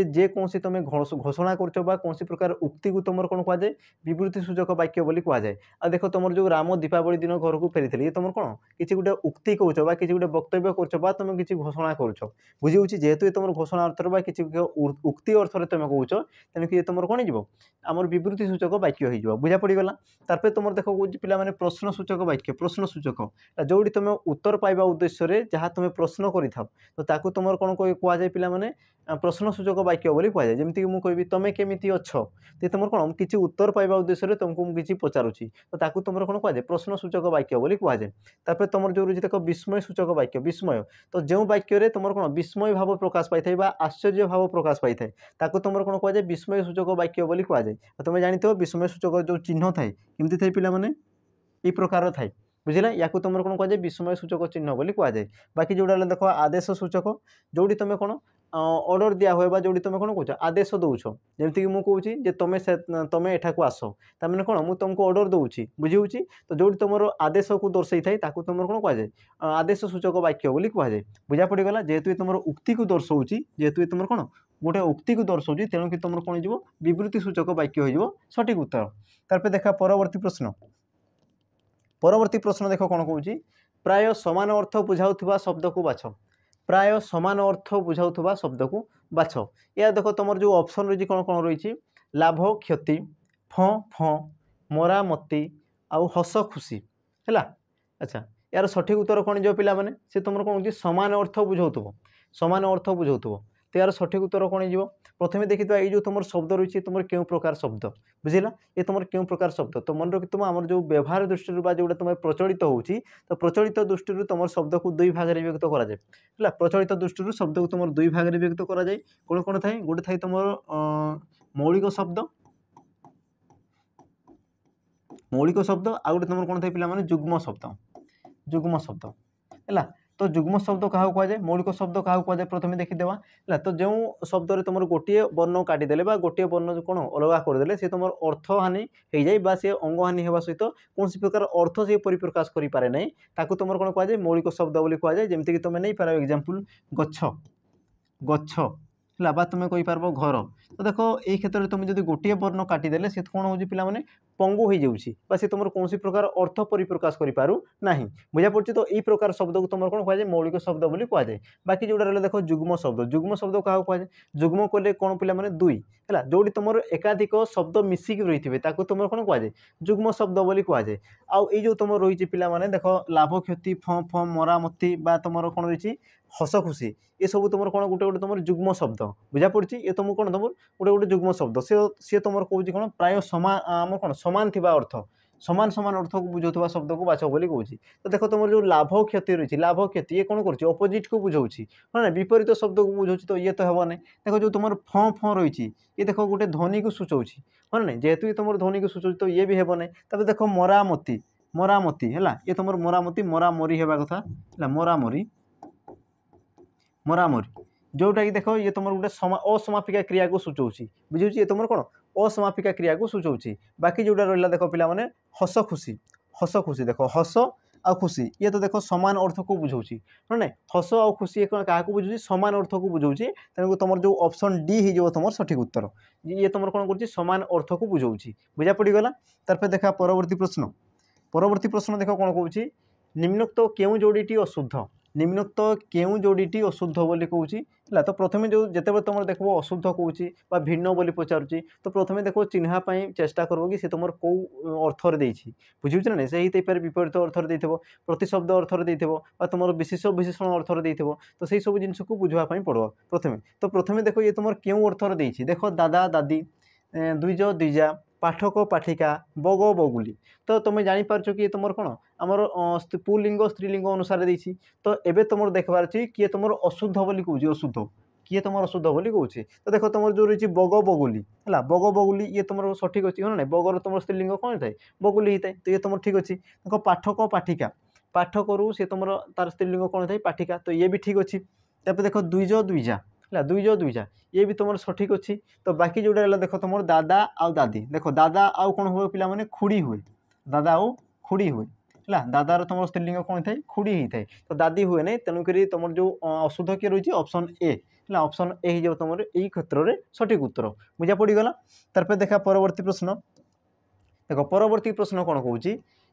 जे कौन तुम घोषणा कर कौन प्रकार उक्ति को तुम कौन कहुए विवृत्ति सूचक वाक्य बोली कहुए आ देख तुम जो राम दीपावली दिन घर को फेरी ये तुम कौन किसी गोटे उक्ति कौच कि गोटे वक्तव्य कर तुम किसी घोषणा करुच बुझे जेहेतु तुम घोषणा अर्थ किसी उक्ति अर्थ में तुम कौच तेणुक ये तुम कौन हो आमर विवृत्ति सूचक वाक्य हो बुझा पड़गला। तार तुम देख कौन पिला माने प्रश्न सूचक वाक्य प्रश्न सूचक जोड़ी तुम उत्तर पाइबा उद्देश्य जहाँ तुम प्रश्न कर तो ताकू तुम कौन कहुए पिला माने प्रश्न सूचक वाक्य बोली कहुए जमती मुझे कहबी तुम केमिति अच्छ तो तुम कौन किसी उत्तर पाइबा उद्देश्य तुमको किसी पचारुची तो ताकू तुम कौन कहुए प्रश्न सूचक वाक्य बोली कहुए। तापर तुम जो रही देख विस्मय सूचक वाक्य विस्मय तो जो वाक्य तुम कौन विस्मय भाव प्रकाश पाई आश्चर्य भाव प्रकाश पाई ताकू तुम कौन कहुए विस्मय सूचक वाक्य बोली कहुए। तुम जानी विस्मय सूचक जो चिन्ह थाए केमती थाए पिला माने ई प्रकार थाए बुझला या तुम कौन कहुए विस्मय सूचक चिन्ह बोली कहुए। बाकी जोड़ा देख आदेश सूचक जोड़ी तुम कौन ऑर्डर दिया हुए जो तुम कौन कौच आदेश दौच जमीक मुझे जे तुम एठाक आस तमें कौन मुझे तुमको ऑर्डर दूसरी बुझी तो जो तुम आदेश को दर्शाई थाए तुम कौन कहुए आदेश सूचक वाक्य बोली कहुए बुझा पड़गला जेहेतु तुम उक्ति को दर्शाऊँ जेहेतु तुम कौन गोटे उक्ति को दर्शाऊँ तेणुक तुम कौन हो विवृत्ति सूचक वाक्य हो सठिक उत्तर। तार देखा परवर्ती प्रश्न देख कौन कौन प्राय समान अर्थ बुझाऊा शब्द को बाछ प्राय समान अर्थ बुझाऊा शब्द को बाछ या देख तुम जो ऑप्शन रही कौन कौन रही लाभ क्षति फ फ मरामती आउ हस खुशी है। अच्छा यार सठिक उत्तर कौन जो पिला माने से तुम कौन समान अर्थ बुझाऊब तो यार सठिक उत्तर कौन हो प्रथम देखी ये जो तुम शब्द रही तुम क्यों प्रकार शब्द बुझेगा ये तुम क्यों प्रकार शब्द तो मन रखी तुम आम जो व्यवहार दृष्टि जो तुम प्रचलित होती तो प्रचलित दृष्टि तुम शब्द को दुई भाग में विभक्त कराए प्रचलित दृष्टि शब्द को तुम दुई भाग में विभक्त कराए कौन कौन थाए गोटे थाए तुम मौलिक शब्द आ गए तुम कौन थाए पे जुग्म शब्द है। तो जुग्म शब्द क्या कहुए मौलिक शब्द क्या कहुए प्रथम देखीदेवा है। तो जो शब्द तुम गोटे वर्ण काटिदेले गोटे वर्ण कौन अलग करदे सी तुम अर्थ हानि हो जाए सी अंग हानि होगा सहित कौन प्रकार अर्थ से परिप्रकाश करें ना ताकू तुम कौन कहुए मौलिक शब्द बोली कहुए जमीक तुम नहीं पार एग्जांपल गछ है तुम कहींपार घर तो देख यही क्षेत्र में तुम जो गोटे वर्ण काटिदेले सी कौन हो पे पंगु हो जाऊँगी सी तुम कौन प्रकार अर्थ परिप्रकाश करूँ ना बुझा पड़ी। तो यही प्रकार शब्द को तुम कौन कहुए मौलिक शब्द बोली कहुए बाकी जोड़ा रहा देख जुग्म शब्द क्या कहुए जुग्म कले कौन पे दुई है जो तुम एकाधिक शब्द मिसिक रही है तुम कौन कहुए जुग्म शब्द बोली कहुए आउ जो तुम रही पे देख लाभ क्षति फ फ मरामती तुम कौन रही हस खुशी ये सब तुम कौन गोटे गोटे तुम जुग्म शब्द बुझा पड़ी ये तुम कौन तुम गोटे गोटे जुग्म शब्द सी तुम कौन कौन प्राय सामान कौन सामान थिबा अर्थ सामान सामान अर्थ को बुझाऊा शब्द को बाछ बोली कहूँ। तो देख तुम जो लाभ क्षति रही लाभ क्षति ये कौन कर अपोजिट को बुझाऊँ हाँ ना विपरीत शब्द को बुझाऊँ तो ये तो हेबा ना देख जो तुम फ फ रही ये देख गोटे ध्वनि को सूचाऊँ हाँ ना जेहेतु ये तुम ध्वनि को सूचाऊँ तो ये भी हेब ना तब देख मरामती है ये तुम मरामती मरामरी हेबा कथा मरामरी जोटा कि देख ये तुम गोटे असमापिका क्रिया को सूचाऊँ बुझे ये तुम कौन असमापिका क्रिया को सूचाऊँ बाकी जोटा रहा देख पे हस खुशी देख हस आ खुशी ये तो देख सामान अर्थ को बुझाऊँ है ना हस आ खुशी क्या बुझे सामान अर्थ को बुझाऊँ तेणु तुम जो ऑप्शन डी हो तुम सठिक उत्तर ये तुम कौन कर सामान अर्थ को बुझाऊँ बुझा पड़गला। तार देखा परवर्ती प्रश्न देख कौन कौन निम्नोक्त क्यों जोड़ी अशुद्ध अशुद्ध बोली कहूँ है। तो प्रथम जो जिते तुम देख अशुद्ध कहूँ भिन्न बोली पचारूँ तो प्रथम देख चिन्हापी चेष्टा कर कि तुम कौ अर्थर देती बुझे ना से ही विपरीत अर्थर दे प्रतिशब्द अर्थर दे तुम विशेषण अर्थर दे तो सही सब जिन को बुझापी पड़ो प्रथम। तो प्रथम देख ये तुम क्यों अर्थर देती देख दादा दादी द्विज द्विजा पाठक पाठिका बग बगुली तो तुम जापर कि ये तुम कौन आमर पुलिंग स्त्रीलिंग अनुसार देती तो एवं तुम देखबार अच्छी किए तुम अशुद्ध बोली कहूँ अशुद्ध किए तुम अशुद्ध बोली कहूँ। तो देख तुम जो रही बग बगुली है बग बगुली ये तुम सठिक अच्छी है ना बगर तुम स्त्रीलिंग कौन थाए बगुली होता है तो ये तुम ठीक अच्छी देख पाठक पाठिका पाठकरू सी तुम तार स्त्रीलिंग कौन थाए पाठिका तो ये भी ठीक अच्छी। तब देख द्विज द्विजा द्विज द्विजा ये भी तुम सठिक अच्छी। तो बाकी जोड़ा देख तुम दादा आउ दादी देख दादा आउ कौन हुए पे मैंने खुड़ी हुए दादा आउ खुड़ी हुए है दादार तुम स्त्रीलिंग कौन थाए खुड़ी होता है तो दादी हुए नहीं तेणुक तुम जो अशुद्ध किए रही ऑप्शन ए है ऑप्शन ए हो तुम यही क्षेत्र में सठिक उत्तर बुझा पड़गला। तार देखा परवर्ती प्रश्न देख परवर्ती प्रश्न कौन कौन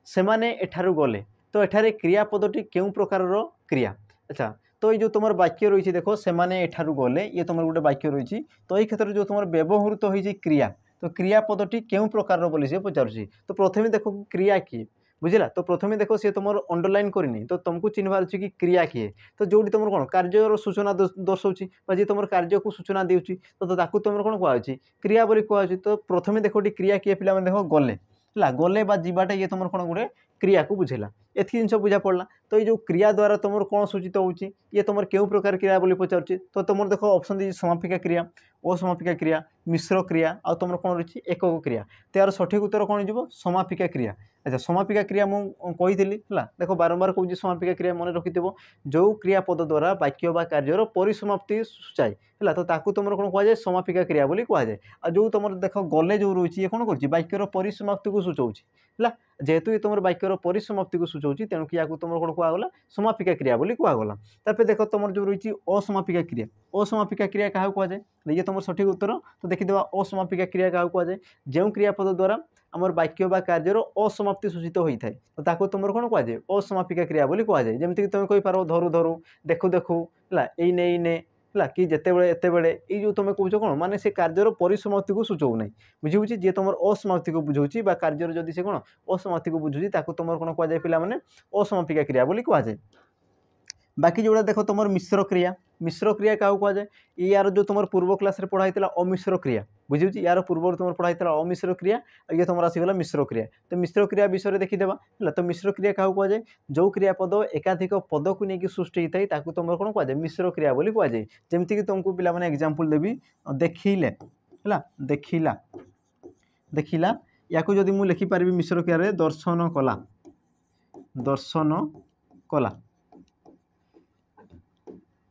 से माने एठारु गले तो एठारे क्रियापदटी क्यों प्रकार क्रिया। अच्छा तो ये जो तुम वाक्य रही देख से माने एठारु गले ये तुम गोटे वाक्य रही तो ये क्षेत्र में जो तुम व्यवहृत हो क्रिया तो क्रियापदटी क्यों प्रकार बोली से पचारूँ। तो प्रथम देख क्रिया किए बुझला तो प्रथम देख सी तुम अंडरलाइन करनी तो तुमको चिन्हबार अच्छे कि क्रिया किए तो जो तुम कौन कार्यर सूचना दर्शाऊँ जी तुम कार्य को सूचना देउची तो तुम कौन कहुच्छी क्रिया बोली कहुच्छी। तो प्रथम देख क्रिया किए पे देख गले है गले जावाटा ये तुम कौन गोटे क्रिया को बुझेला एति जिन बुझा पड़ा। तो ये जो क्रिया द्वारा तुम कौन सूचित होची ये तुम क्यों प्रकार क्रिया बोली पचार तो तुम देख ऑप्शन दी समापिका क्रिया असमापिका क्रिया मिश्र क्रिया आ तुम कौन रही एकक क्रिया तो यार सठिक उत्तर कौन हो समापिका क्रिया। अच्छा समापिका क्रिया मुझे देख बारंबार कहूँ समापिका क्रिया मन रखि जो क्रियापद द्वारा वाक्य बा कार्यर परिसमाप्ति सूचाए है तो ताकू तुम कौन कहुए समापिका क्रिया बोली कहुए। आ जो तुम देख गले जो रही कौन कर वाक्यर परिसमाप्ति को सूचाऊँच है जेहेतु ये तुम वाक्यर परिसमाप्ति को सूचाऊँच तेणुक या तुम कौन कहगला समापिका क्रिया बोली कहगला। तापर देख तुम जो रही असमापिका क्रिया असमापिका क्रिया क्या कहुए ये तुम सठिक उत्तर तो देखीदे असमापिका क्रिया क्या कहुए जो क्रियापद द्वारा आमर वाक्य बा कार्यर असमाप्ति सूचित होता है तो ताको तुम कौन कहुए असमापिका क्रिया बोली कहुए। जमीक तुम कहींपार धरू धरू देखु देखु है ये ने है कि जिते बड़े एत बड़े ये जो तुम कौच कौन माने से कार्यर परिसमाप्ति को सूचाऊ ना बुझे जी तुम असमाप्ति को बुझाऊँ कार्यर जदि से कौन असमाप्ति को बुझुची तुम कौन कहुए पे असमापिका क्रिया बोली कहुए। बाकी जोड़ा देख तुम मिश्र क्रिया क्या कहुए यार जो तुम पूर्व क्लास रे पढ़ाई अमिश्र क्रिया बुझे यार पूर्व तुम पढ़ाई अमिश्र क्रिया ये तुम आसीगला मिश्र क्रिया। तो मिश्र क्रिया विषय देखीदेवा है तो मिश्र क्रिया क्या कहुए जो क्रियापद एकाधिक पद को लेकिन सृष्टि होता है तुम कौन कहुए मिश्र क्रिया बोली कहुए। जमीक तुमको पिला माने एग्जांपल देवी देखिले है देखिला देखिला या जदि मुझे लिखिपारि मिश्र क्रिया दर्शन कला दर्शन कला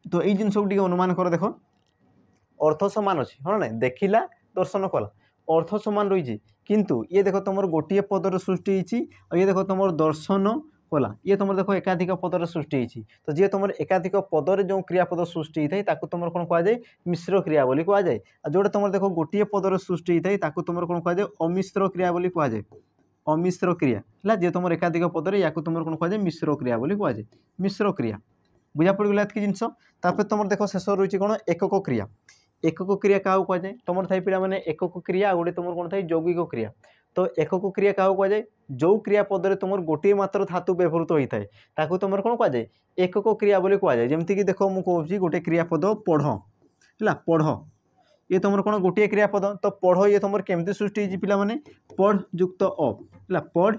तो ये जिन सब अनुमान कर देख अर्थ सामान अच्छी हाँ ना देखिला दर्शन कला अर्थ सामान रही किंतु ये देख तुम गोटे पदर सृष्टि ये देख तुम दर्शन कला ये तुम देख एकाधिक पदर सृष्टि तो जी तुम एकाधिक पदर जो क्रियापद सृष्टि होता है तुम कौन कहुए मिश्र क्रिया बोली कहुए। जोटा तुम देख गोटे पदर सृष्टि होता है तुम कौन कहुए अमिश्र क्रिया बोली कहुए अमिश्र क्रिया है जी तुम एकाधिक पदर या तुम कौन कहुए मिश्र क्रिया बोली कहुए मिश्र क्रिया बुझा पड़गला एतकी जिनस। तापर तुम देख शेष रही कौन एकक क्रिया एकक क्रिया क्या कहुए तुम थाई पिला माने एकक क्रिया गोटे तुम कौन थाई यौगिक क्रिया तो एकक क्रिया क्या कहुए जो क्रियापद तुम गोटे मात्र धातु व्यवहृत होता है तुम कौन कहुए एकक क्रिया बोली कहुए। जमीक देख मुझे कहूँ गोटे क्रियापद पढ़ है पढ़ ये तुम कौन गोटे क्रियापद तो पढ़ ये तुम केमती सृष्टि पिला माने पढ़ युक्त अ है पढ़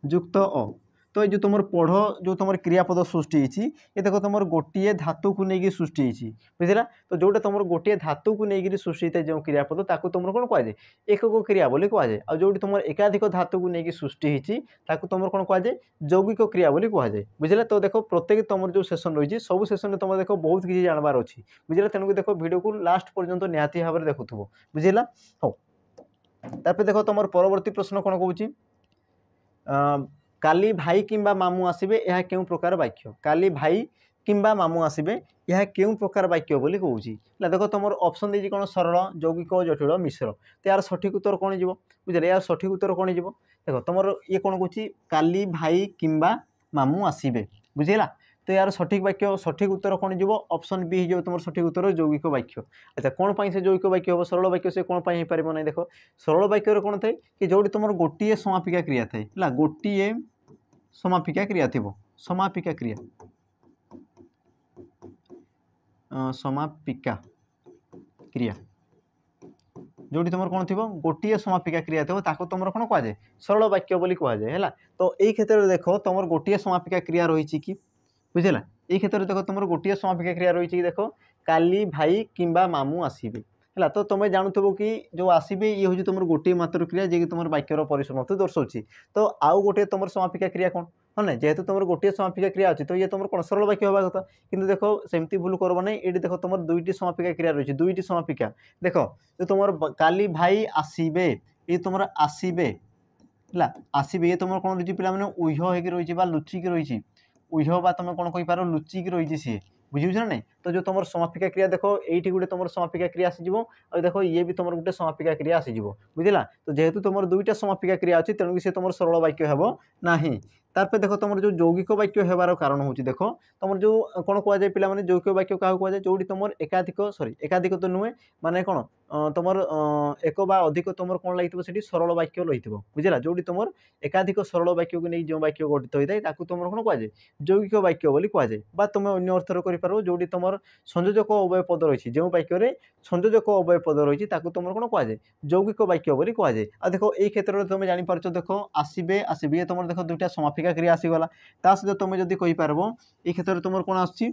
युक्त अ तो ये तुम पढ़ जो तुम क्रियापद सृष्टि ये देख तुम गोटे धातु को लेकिन सृष्टि बुझला। तो जोटा तुम गोटे धातु को लेकिन सृष्टि होता है जो क्रियापद तुम कौन कहुए एकक क्रिया बोली कहुए। आ जो तुम एकाधिक धातु को लेकिन सृष्टि तुम कौन कहुए यौगिक क्रिया बोली कहुए बुझला। तो देख प्रत्येक तुम जो सेसन रही सब सेसन तुम देख बहुत किसी जानवर अच्छी बुझला तेणुक देख वीडियो को लास्ट पर्यंत निहाती भाव में देखुव बुझला। हाँ तापर देख तुम परवर्ती प्रश्न कौन कहूँ काली भाई किंबा मामू आसबे यह क्यों प्रकार वाक्य काली भाई किंबा मामू आसबे यह क्यों प्रकार वाक्य बोली कहूँ। देख तुम ऑप्शन देजी कौन सरल यौगिक जटिल मिश्र तो यार सठिक उत्तर कौन जीव बुझे यार सठिक उत्तर कौन जीव देख तुम ये कौन कहूँ काली भाई किंबा मामू आसबे बुझेगा। तो यार सठिक वाक्य सठिक उत्तर कौन जीव ऑप्शन बी हो तुम सठिक उत्तर यौगिक वाक्य। अच्छा कौन पाई से यौगिक वाक्य हम सरल वाक्य से कौन पाई हो पार ना देख सरल वाक्य कौन थाए कि जो तुम गोटे समापिका क्रिया थाए है गोटे समापिका क्रिया थी समापिका क्रिया समापिका क्रिया जो तुम कौन थी गोटे समापिका क्रिया थी तुम कौन कहुए सरल वाक्य बोली कहुए है। तो यही क्षेत्र में देख तुम गोटे समापिका क्रिया रही कि बुझेगा ये क्षेत्र में देख तुम गोटे समापिका क्रिया रही कि देख काली भाई किंबा मामू आसबे है। तो तुम जानूव कि जो आसबे ये हूँ तुम गोटे मात्र क्रिया जी तुम वाक्यर परिसमाप्ति दर्शाऊँ। तो आउ गोटे तुम समापिका क्रिया कौन हाँ ना जेहेतु तुम गोटे समापिका क्रिया अच्छी तो ये तुम कौन सरल वाक्य हवा कथा कि देख सेमती भूल करब ना ये देख तुम दुईटी समापिका क्रिया रही दुईटी समापिका देख जो तुम काली भाई आसबे ये तुम आसबे है आसबे ये तुम कौन रही पे उह हो रही लुचिकी रही उह तुम कौन कहींपार लुचिकी रही सी बुझे ना नहीं। तो जो तुम समापिका क्रिया देख ये गोटे तुम समापिका क्रिया आसीज और देख ये भी तुम गोटे समापिका क्रिया आसीज बुझला। तो जेहेतु तुम दुईटा समापिका क्रिया अच्छी तेणुक सी तुम सरल वाक्य हेब ना। तापर देख तुम जो यौगिक वाक्य होबार कारण हूँ देख तुम जो कौन कहुए पे यौगिक वाक्य क्या कहुए जो तुम एकाधिक सॉरी एकाधिक तो नुहे माने कौन तुम एक बा अधिक तुम कौन लगी से सरल वाक्य रही बुझला जो तुम एकाधिक सरल वाक्य को नहीं जो वाक्य गठित होता है तुम कौन कहुए यौगिक वाक्य बोली कहुए। बा तुम अन्य अर्थर कर जो तुम संयोजक अवय पद रही जो वाक्य संयोजक अवय पद रही तुम कौन कहुए यौगिक वाक्य बोली कहुए। आ देख ये क्षेत्र में तुम जापर देख आसबे आसबे तुम देख दुईटा समापिका सहायिका क्रिया आसीगला ता सहित तुम जदि कहि पारबो ए क्षेत्र में तुमर कोन आछि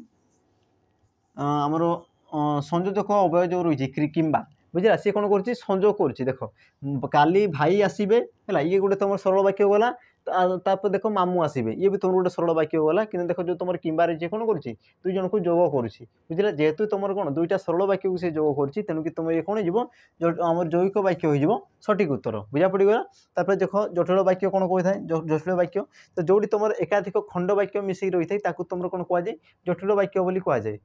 आमर संयोजक अवयव जो रही किंबा बुझला सी कौन कर संजोग कर देख काली भाई आसबे है ये गोटे तुम सरल वाक्य गला तापर देख मामू आसबे ये भी तुम गोटे सरल वाक्य गला कि देख जो तुम किंबा कौन कर दुई जन को जोग करुच्ची बुझला जेहेतु तुम कौन दुईटा सरल वाक्य को सी जोग कर तेणुक तुम ये कौन होम जैविक वाक्य हो सठिक उत्तर बुझा पड़गला तापर देख जटिल वाक्य कौन कही था जटिल वाक्य तो जो तुम एकाधिक खंड वाक्य मिसिक रही है तुम कौन कहुए जटिल वाक्य बोली कहुए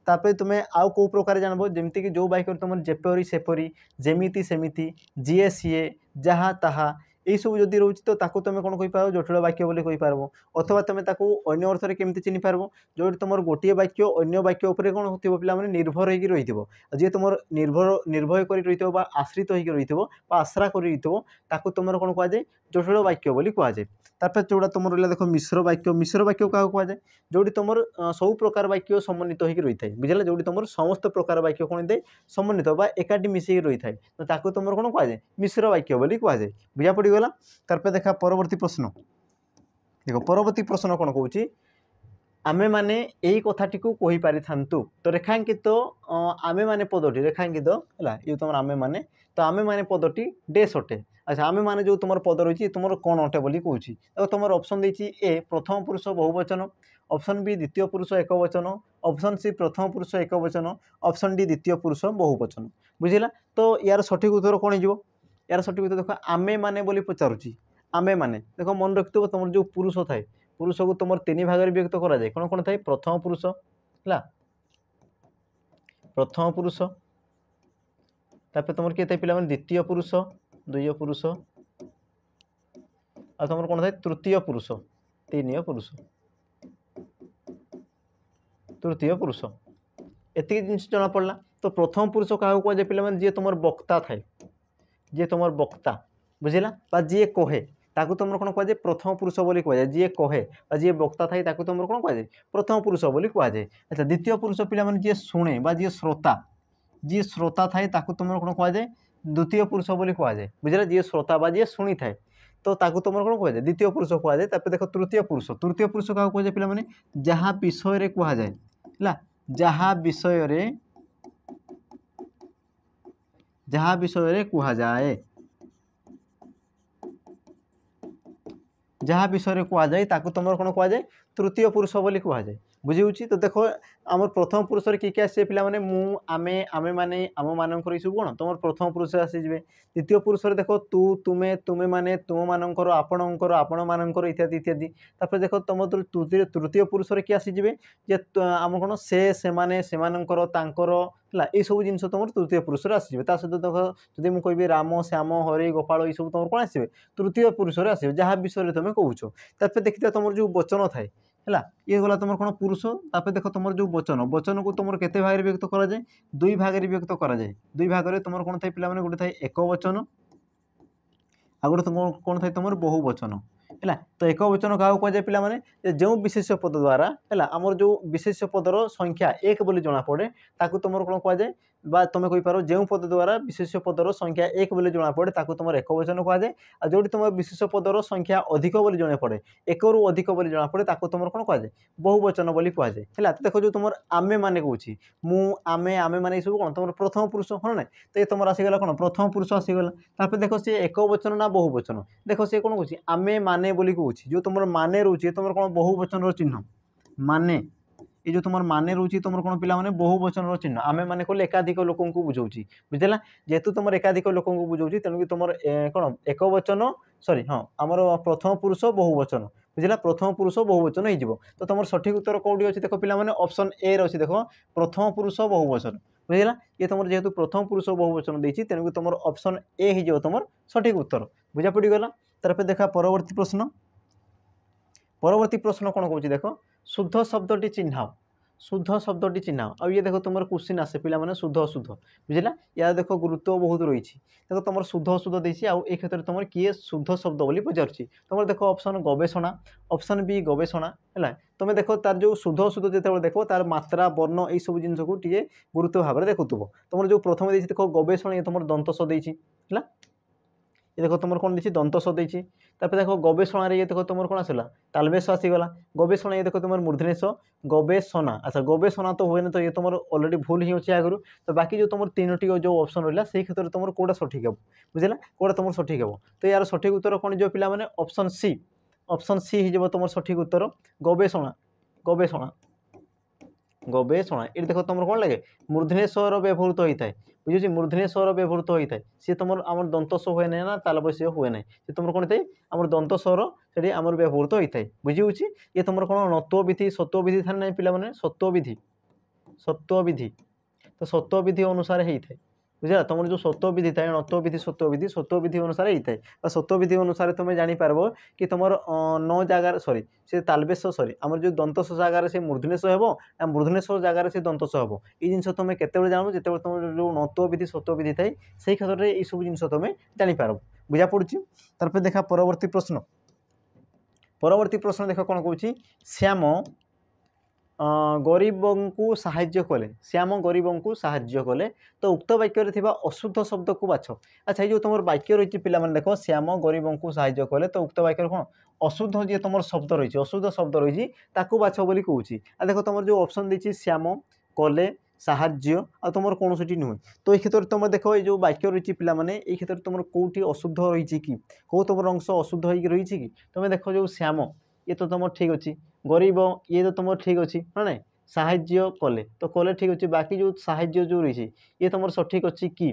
तापर तुम्हें आउ कौ प्रकार जानब जमीक जो वाक्य तुम जेपरी सेपरी जेमिति सेमिति जीए सीए जहाँ ताहा यही सब जदि रोचे तो ताकू तुम कौन कहीपर जटिल वाक्य बोली कहीपर अथवा तुम ताकू अन्य अर्थरे केमती चिन्ह पार जो तुम गोटे वाक्य अन्य वाक्य उपर कौन हो पे निर्भर होगी रही जी तुम निर्भर कर रही आश्रित होगी रही आश्रा कर तुम कौन कहुए जटिल वाक्य बोली कहुए तापर जोड़ा तुम रहा देख मिश्र वाक्य क्या कहुए जो तुम सब प्रकार वाक्य समन्वित होगी रही है बुझे जो तुम समस्त प्रकार वाक्य कौन दे समन्वित एकाठी मिसिक रही है तो तुम कौन कहुए मिश्र वाक्य बोली कहुए बुझा पड़गला तापर देखा परवर्ती प्रश्न देख परवर्ती प्रश्न कौन कौच आमे माने यही कथाटी को कही पारि थांतु तो रेखांकित तो आमे माने पदटी रेखांकित है ये तुम आमे माने तो आमे माने पदटी डेस अटे अच्छा आमे माने जो तुम पद रही तुम कौन अटे बोली कहूँ तुम ऑप्शन देती ए प्रथम पुरुष बहुवचन ऑप्शन बी द्वितीय पुरुष एक वचन ऑप्शन सी प्रथम पुरुष एक वचन ऑप्शन डी द्वितीय पुरुष बहुवचन बुझिला तो यार सठिक उत्तर कौन हो यार सठिक उत्तर देख आमे माने बोली पचारुची आमे माने देख मन रखिथ तुम जो पुरुष थाए पुरुष को तुम तीन भाग में व्यक्त करा जाए कौन कौन थाए प्रथम पुरुष है प्रथम पुरुष तापर तुम किए थाए पे द्वितीय पुरुष द्वितीय पुरुष आ तुम कौन थाए तृतीय पुरुष तीन पुरुष तृतीय पुरुष एति जिन जना पड़ा तो प्रथम पुरुष क्या कहुए पे जी तुम वक्ता थाए जी तुम वक्ता बुझेगा जी कहे ताकू तुम कौन कहुए प्रथम पुरुष बोली कहुए जी कहे जी वक्ता थाए ताकू तुम कौन कहुए प्रथम पुरुष बोली कहुए अच्छा द्वितीय पुरुष पे जी शुणे जी श्रोता थाए ताकू तुम कौन कहुए द्वितीय पुरुष बोली कहुए बुझे जी श्रोता जी शुणी थाए तो ताकू तुम कौन कहुए द्वितीय पुरुष कहुए देख तृतीय पुरुष क्या कहुए पे जहाँ विषय कहुए है जहाँ विषय कहुए जहाँ विषय कहुए ताकू तुम कौन कहुए तृतीय पुरुष बोली कहुए बुझे तो देख आम प्रथम पुरुष किए किए आसे पे मु आमे आमे माने आम मानकर ये सब कौन तुम प्रथम पुरुष आसीजे द्वितीय पुरुष देख तू तुमे तुमे माने तुम मानकर आपणकर आपण मानकर इत्यादि इत्यादि तापर देख तुम तृतीय पुरुष किए आसीजे जे आम कौन से माने सेमानकर तांकर है सब जिन तुम तृतीय पुरुष आसीजे सहित देख जदि मुझे कहि राम श्याम हरि गोपाल ये सब तुम कौन आसवे तृतीय पुरुष आसवे जहाँ विषय तुम कहूच तापर देखिए तुम जो वचन थाए है ये गला तुम कौन पुरुष तापर देख तुम जो वचन वचन को तुम केते भाग व्यक्त करा जाए दुई भाग व्यक्त करा जाए दुई भाग में तुम कौन थाए पे गोटे थाए एक वचन आ गोटे तुम कौन थाए तुम बहुवचन है तो एक वचन क्या कहुए पे जो विशेष पद द्वारा है आमर जो विशेष पदर संख्या एक बोली जना पड़े ताकू तुम कौन कहुए तुम कहीपर जो पद द्वारा विशेष पदर संख्या एक बोली जना पड़े ताकू तुम एक वचन कहुए आ जो तुम विशेष पदर संख्या अधिक बोली जना पड़े एक रु अधिक बोली जना पड़े ताकू तुम कौन कहुए बहुवचन बोली कहुए है तो देख जो तुम आमे माने कहूँ मु आमे आमे माने सब कौन तुम प्रथम पुरुष हाँ ना तो ये तुम आसीगला कौन प्रथम पुरुष आसीगला तापर देख सी एक वचन ना बहुवचन देख सी कौन कहूँ आमे माने बोली कहूँ जो तुम माने रोचे तुम कौन बहुवचन चिन्ह माने ये जो तुम माने रोचे तुम कौन पे बहुवचन चिन्ह आमे माने कहले एकाधिक लोक बुझाऊँगी बुझेगा जेहेतु तुम एकाधिक लोक बुझाऊँगी तेणुक तुम कौन एक वचन सॉरी हाँ आमर प्रथम पुरुष बहुवचन बुझेगा प्रथम पुरुष बहुवचन हो तो तुम सठिक उत्तर कौटी अच्छी देख पे ऑप्शन ए रही देख प्रथम पुरुष बहुवचन बुझेगा ये तुम जेहेतु प्रथम पुरुष बहुवचन देती तेणुक तुम ऑप्शन ए हो तुम सठिक उत्तर बुझा पड़गला तार देखा परवर्ती प्रश्न कौन कौन देख शुद्ध शब्दटी चिन्ह शुद्ध शब्दटी चिन्ह आ ये देख तुम क्वेश्चन आसे पे शुद्ध अशुद्ध बुझेगा या देख गुरुत्व बहुत रही देख तुम शुद्ध अशुद्ध देसी आ क्षेत्र में तुम किए शुद्ध शब्द बोली पचार तुम देख ऑप्शन गवेषणा ऑप्शन बी गवेषणा है तुम देख तार जो शुद्ध अशुद्ध जो देख तार मात्रा वर्ण यही सब जिनस को टे गुरुत्व भाव में देखुव तुम जो प्रथम देख गवेषणा ये तुम दंत स है ये देखो तुम कौन देती दंत स देती देखो गवेषणा ये देखो तुम कौन आसला तालबेश आसीगला गवेषणा ये देखो तुम मूर्धनेश गवेषणा अच्छा गवेषणा तो हुए तो ये तुम अलरेडी भूल ही अच्छे आगु तो बाकी जो तुम तीनो जो ऑप्शन रहा से क्षेत्र में तुम कौटा सठिक हे बुझला कौटा तुम सठिक हे तो यार सठिक उत्तर कौन जो पिला माने ऑप्शन सी हो तुम सठिक उत्तर गवेषणा गवेषणा गवेषणा ये देख तुम कौन लगे मूर्धनेश्वर व्यवहृत होता है बुझे मूर्धनेश्वर व्यवहृत होता है सी तुम आम दंतस हुए ना ना तालबश हुए ना सी तुम कौन थे आम दंतस्वर से आम व्यवहृत होता है बुझी ये तुम कौन नत्वविधि सत्वविधि था ना पे सत्वविधि सत्वविधि तो सत्वविधि अनुसार होता है बुझा तुम जो सत्वविधि था नत्वविधि सत्वविधि अनुसार होता है सत्वविधि अनुसार तुम जापर कि तुम 9 जगार सॉरी से तालबेश सॉरी आम जो दंतस जगार से मूर्धनेश हे मूर्धनेश जगार से दंतस हे ये जिन तुम केत जान जो तुम जो नत्वविधि सत्वविधि थाए से क्षेत्र में सब जिन तुम जापर बुझा पड़ी तार देखा परवर्ती प्रश्न देख कौन कौन श्याम गरीबों को साहाय्य कले श्याम गरीबों को साहाय्य कले तो उक्त वाक्य थी अशुद्ध शब्द को बाछ अच्छा ये जो तुम वाक्य रही पे देख श्याम गरीबों को साहाय्य कले तो उक्त वाक्य कौन अशुद्ध जी तुम शब्द रही अशुद्ध शब्द रही बाछ बोली कहूँ देखो तुम जो ऑप्शन देती श्याम कले साहाय्य आ तुम कौन सी नुहे तो ये क्षेत्र में तुम देख ये जो वाक्य रही पे ये क्षेत्र में तुम कौटी अशुद्ध रही कि कौ तुम अंश अशुद्ध हो रही कि तुम देख जो श्याम ये तो तुम ठीक अच्छी गरीब ये तो तुम ठीक अच्छी ना ना साहाय्य कले तो कले ठीक अच्छे बाकी जो साहाय्य जो रही ये तुम सठिक अच्छी कि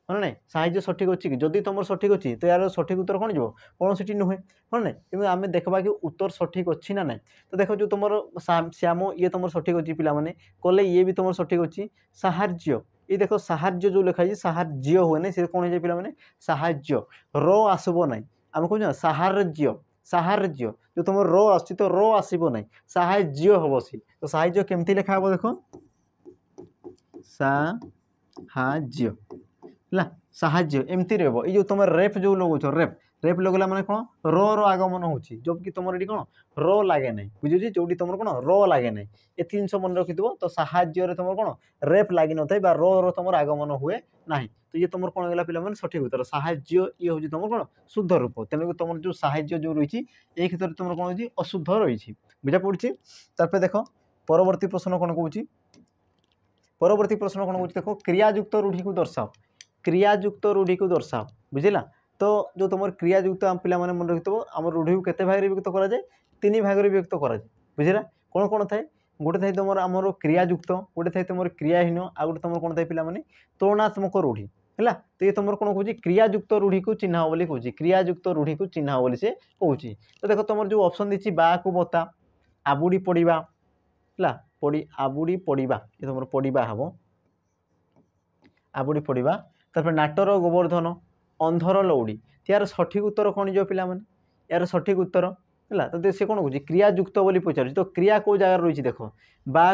हाँ ना साहाय्य सठिक अच्छी कि जदि तुम सठिक अच्छी तो यार सठिक उत्तर कौन जो कौन सी नुहे हाँ ना कि आम देखा कि उत्तर सठिक अच्छी ना ना तो देख जो तुम श्याम ये तुम सठिक अच्छी पे कले ये भी तुम सठिक अच्छी साहाय्य ये देख साहाय्य जो लिखाई साहाय्य हुए ना से कौन हो पे साहाय्य रो आसब ना आम कह साहाय्य साहाय्य जो तुम रो आस तो रो आसब ना साहाय्य हम सी तो साहाय्य केमती लिखा हे देख साहाय्य साहाय्य एमती रहो ये जो तुम रेप जो लगोच रेप लगला माने कौन रो आगमन होची जबकि तुम ये कौन रो लगे ना बुझे जो तुम कौन रो लगे ना ये जिन मन रखी तो साहाय्य तुम कौन रेप लगी न था रो तुम आगमन हुए ना तो ये तुम कौन गला पे सठिक उत्तर साहाय्य ये हूँ तुम कौन शुद्ध रूप तेणुक तुम जो साहाय्य जो रही ये क्षेत्र में तुम कौन हो अशुद्ध रही बुझा पड़ी तार देख परवर्ती प्रश्न कौन कौन परवर्ती प्रश्न कौन कौन देख क्रियायुक्त रूढ़ी को दर्शाओ क्रियायुक्त रूढ़ी को दर्शाओ बुझेगा तो जो तुम क्रियायुक्त आम पे मन रखी आम रूढ़ी को केते भाग विभक्त कराए 3 भाग विभक्त कराए बुझेगा कौन कौन थाए गोटे थाए तुम आमर क्रियायुक्त गोटे थाए तुम क्रियाहीन आ गोटे तुम कौन थाए पे तुलनात्मक रूढ़ी है तो ये तुम कौन कौन क्रियायुक्त रूढ़ी को चिन्ह बोली कहूँ क्रियायुक्त रूढ़ी को चिन्ह बोली से कहूँ तो देख तुम जो ऑप्शन देती बा को बता आबुड़ी पड़ा है पड़ी आबुड़ी पड़ा ये तुम पड़ा हम आबुड़ी पड़ा तापर नाटर गोवर्धन अंधर लौड़ी यार सठिक उत्तर कौन जो पिला माने यार सठिक उत्तर है तो से कौन कौन क्रियायुक्त बोली पचार तो क्रिया कौ जगार रही देख बा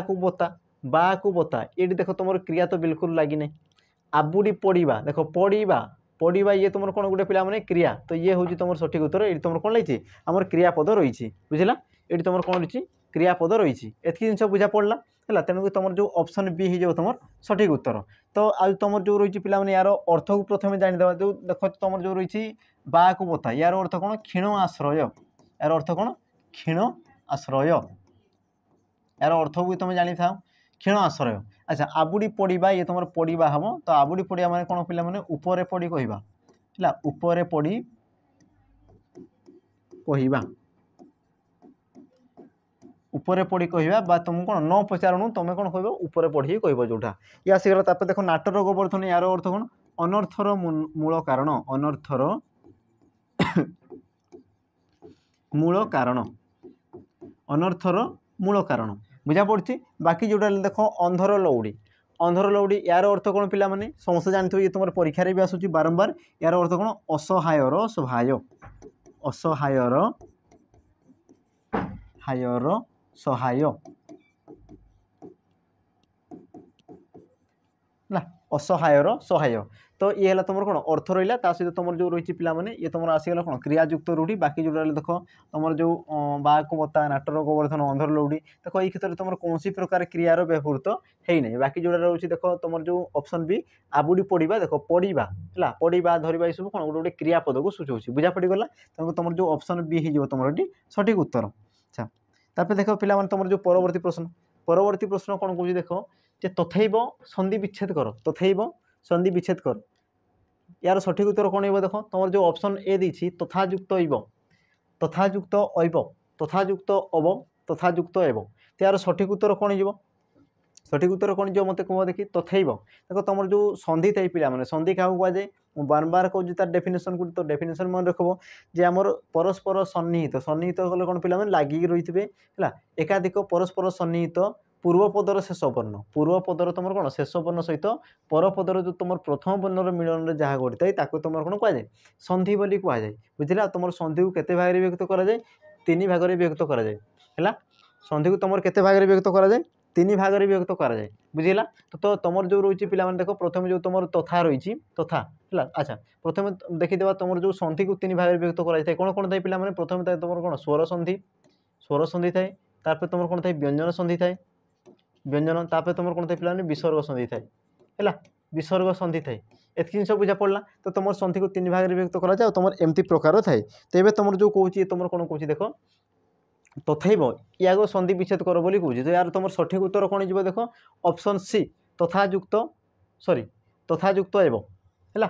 को बता ये देख तुम क्रिया तो बिल्कुल लगी नहीं आबुड़ी पड़ा देख पड़ा ये तुम कौन गोटे पिला माने क्रिया तो ये हूँ तुम सठिक उत्तर ये तुम कौन लगी आमर क्रियापद रही बुझला ये तुम कौन रही क्रियापद रही एति जिन बुझा पड़ा है तेणुक तुम जो ऑप्शन बी हो तुम सठिक उत्तर तो आज तुम जो रही पे यार अर्थ को प्रथम जानीदे जो देख तुम जो रही बा को बता यार अर्थ कौन क्षीण आश्रय यार अर्थ कौन क्षीण आश्रय यार अर्थ भी तुम जानी था क्षीण आश्रय अच्छा आबुड़ी पड़ा ये तुम पड़ा हम तो आबुड़ी पड़ा माने कौन पे उपरे पड़ी कहवा उपरे पड़ी कहवा उपरे पड़ी कहवा तुम कौन न पचारणु तुम कौन कह उपरे पढ़ी कह जोटा ये आसीगला तापर देख नाटर गोवर्धन यार अर्थ कौन अनर्थर मूल कारण अनर्थर मूल कारण अनर्थर मूल कारण बुझा पड़ी बाकी जोटा देख अंधर लौड़ी यार अर्थ कौन पिला माने समस्त जानते ये तुम परीक्षा भी आसूँ बारंबार यार अर्थ कौन असहायर सहाय असहायर हायर सहाय ना असहायर सहाय तो ये है तुम कौन अर्थ रहा ता सहित तुम जो रही पाने ये तुम आसीगला कौन क्रियायुक्त रूढ़ी बाकी जोड़ा देख तुम जो बाको बता नाटर गोवर्धन अंधर लौड़ी देख ये क्षेत्र में तुम कौन प्रकार क्रियार व्यवहृत है ना बाकी जोड़ा रोचे देख तुम जो ऑप्शन बी आबुड़ी पड़ा देख पड़ा है पड़ा धरवा सब कौन गोटे गोटे क्रियापद को सूचाऊँ बुझा पड़गला तेनाली तुम जो ऑप्शन बी हो तुम ये सठिक उत्तर। अच्छा तापर देख पे तुम जो परवर्ती प्रश्न कौन कौन देख जे तथैव संधि विच्छेद कर तथैव संधि विच्छेद कर यार सठिक उत्तर कौन हो देख तुम जो ऑप्शन ए दी तथायुक्त इव तथायुक्त ऐव तथायुक्त अव तथायुक्त एव तो यार सठिक उत्तर कौन हो सठिक उत्तर कौन जो मत कह देखी तथैव देख तुम जो संधि थे पे संधि क्या कहुए बार बार कहूँ तार डेफिनेशन को तो डेफिनेशन मन रखब जे आमर परस्पर सन्निहित सन्निहित कले कौन पे लगिक रही है एकाधिक परस्पर सन्निहित पूर्वपदर शेष वर्ण पूर्वपदर तुम कौन शेष वर्ण सहित परपदर जो तुम प्रथम वर्णर मिलन में जहाँ घटी था तुम कौन कहुए संधि बोली कहुए बुझे तुम संधि को केते भाग में व्यक्त कराए तीन भाग में व्यक्त कराए संधि को तुम केते भाग में व्यक्त कराए तीन भाग में व्यक्त कराए बुझेगा तो तुम जो रही पे देख प्रथम जो तुम तथा रही तथा है अच्छा प्रथम देखीदे तुम जो संधि को तीन भाग में व्यक्त कराई कौन कौन थे पे प्रथम तुम कौन स्वर संधि थाए तापर तुम कौन थे व्यंजन संधि थाए व्यंजन तापर तुम कौन थे पे विसर्ग संधि थाए है विसर्ग संधि थाए एत जिन बुझा पड़ा तो तुम संधि को तीन भाग में व्यक्त कराए तुम एमती प्रकार थाए तेज तुम जो कौच तुम कौन कौच देख तथैव या संधि विच्छेद कर बोली कौच तो यार तुम सठिक उत्तर कौन हो देख ऑप्शन सी तथायुक्त सॉरी तथायुक्त एव है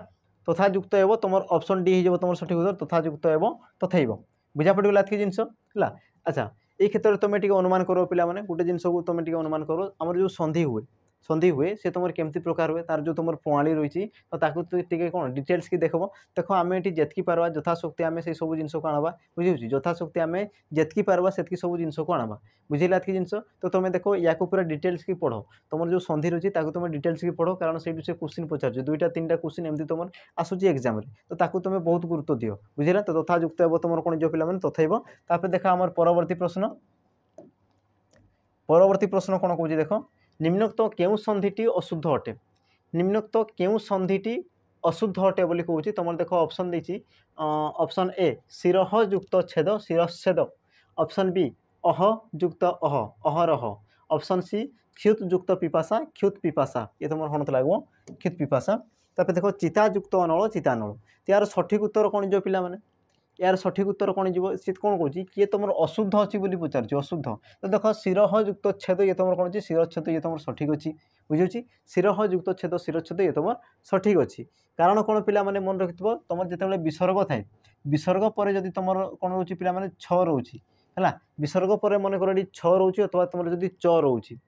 तथायुक्त एव तुम ऑप्शन डी हो तुम सठिक उत्तर तथायुक्त एव तथैव बुझा पड़गला एत जिन है अच्छा ये क्षेत्र में तुम अनुमान कर पे गोटे जिन को तुम अनुमान कर आम जो संधि हुए सी तुम केमती प्रकार हुए तार जो तुम प्रणाली रही तो कौन डिटेल्स की देखो देख आम ये जितकी पार्बा यथाशक्ति आम से सब जिन को आना बुझे यथाशक्ति आम जितकी पार्बा से सब जिन को आना बुझेगा जिन तो तुम देखो या पूरा डिटेल्स की पढ़ो तुम जो संधि रही तुम डिटेल्स की पढ़ो कारण से क्वेश्चन पचार दुईटा तीन क्वेश्चन एमती तुम आसूँ एग्जाम तो तुम बहुत गुरुत्व दियो बुझेगा तो तथायुक्त हे तुम कौन जो पे तथैव तापर देखा आम परवर्ती प्रश्न कौन कौन देख निम्नोक्त केउ संधिटी अशुद्ध अटे निम्नोक्त केउ संधिटी अशुद्ध अटे बोली कहूँ तुम देख ऑप्शन देती ऑप्शन ए शिरह युक्त छेद शिरच्छेद ऑप्शन बी अह युक्त अहरह ऑप्शन सी क्षुत युक्त पिपासा क्षुत पिपासा ये तुम कौन लगे क्षुत पिपासा तापर देख चितायुक्त अनल चितानल तो यार सठिक उत्तर कौन जो पे यार सठिक उत्तर कौन जो सी कौन कौन किए तुम अशुद्ध अच्छी पचार अशुद्ध तो देख शिरह युक्त छेद ये तुम कौन शिरच्छेद ये तुम सठिक अच्छी बुझे शिरह युक्त छेद शिरच्छेद ये तुम सठिक अच्छी कारण कौन पे मन रखि तुम जिते विसर्ग थाए विसर्ग पर जब तुम कौन रोचे पे छ रोचे है विसर्ग पर मन कर ये छ रोचे अथवा तुम जब च रोचे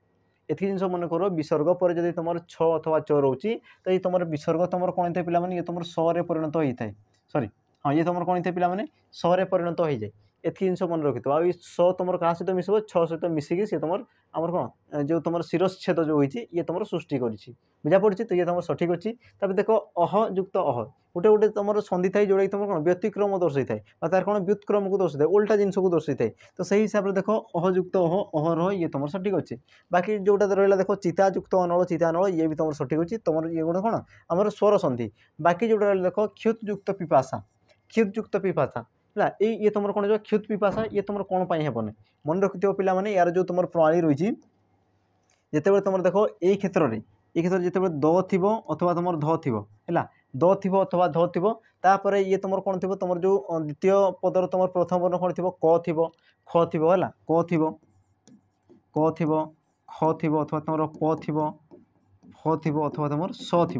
एत जिन मन कर विसर्ग पर जब तुम छ अथवा च रोचे तो ये तुम विसर्ग तुम कौन थे पे ये तुम स परिणत होता है सॉरी हाँ ये तुम कौन थे पे सरे परिणत हो जाए एत जिन मन रखि स तुम क्या सहित मिसब छ सहित मिसिकी सी तुम आम कौन जो तुम शिरच्छेद जो होती ये तुम सृष्टि कर बुझा पड़ी तो ये तुम सठिक अच्छी तब देख अह युक्त अह गोटे गोटे तुम संधि थाई जोड़ा तुम कौन व्यतिक्रम दर्शाई था तार कौन व्युत्क्रम को दर्शाई उल्टा जिन को दर्शाई था तो सही हिसाब से देख अह युक्त अहरह ये तुम सठिक अच्छे बाकी जोटा रहा देख चितायुक्त अनल चितानल ये भी तुम सठिक अच्छी तुम ये गोटे कौन आम स्वर संधि बाकी जोटा रहा देख क्षुतयुक्त पिपासा क्षुतयुक्त पिपासा है ये तुम कौन जो क्षुत पिपासा ये तुम कौन पर हेबन मन रखि पे यार जो तुम प्रणाली रही जिते तुम देख ये क्षेत्र में जिते द थी अथवा तुम ध थी है द थी अथवा ध थी तापर ये तुम कौन थी तुम जो द्वितीय पदर तुम प्रथम वर्ण कौन थी क थी ख थी है क थी ख थी अथवा तुम प थी फ थी अथवा तुम स थी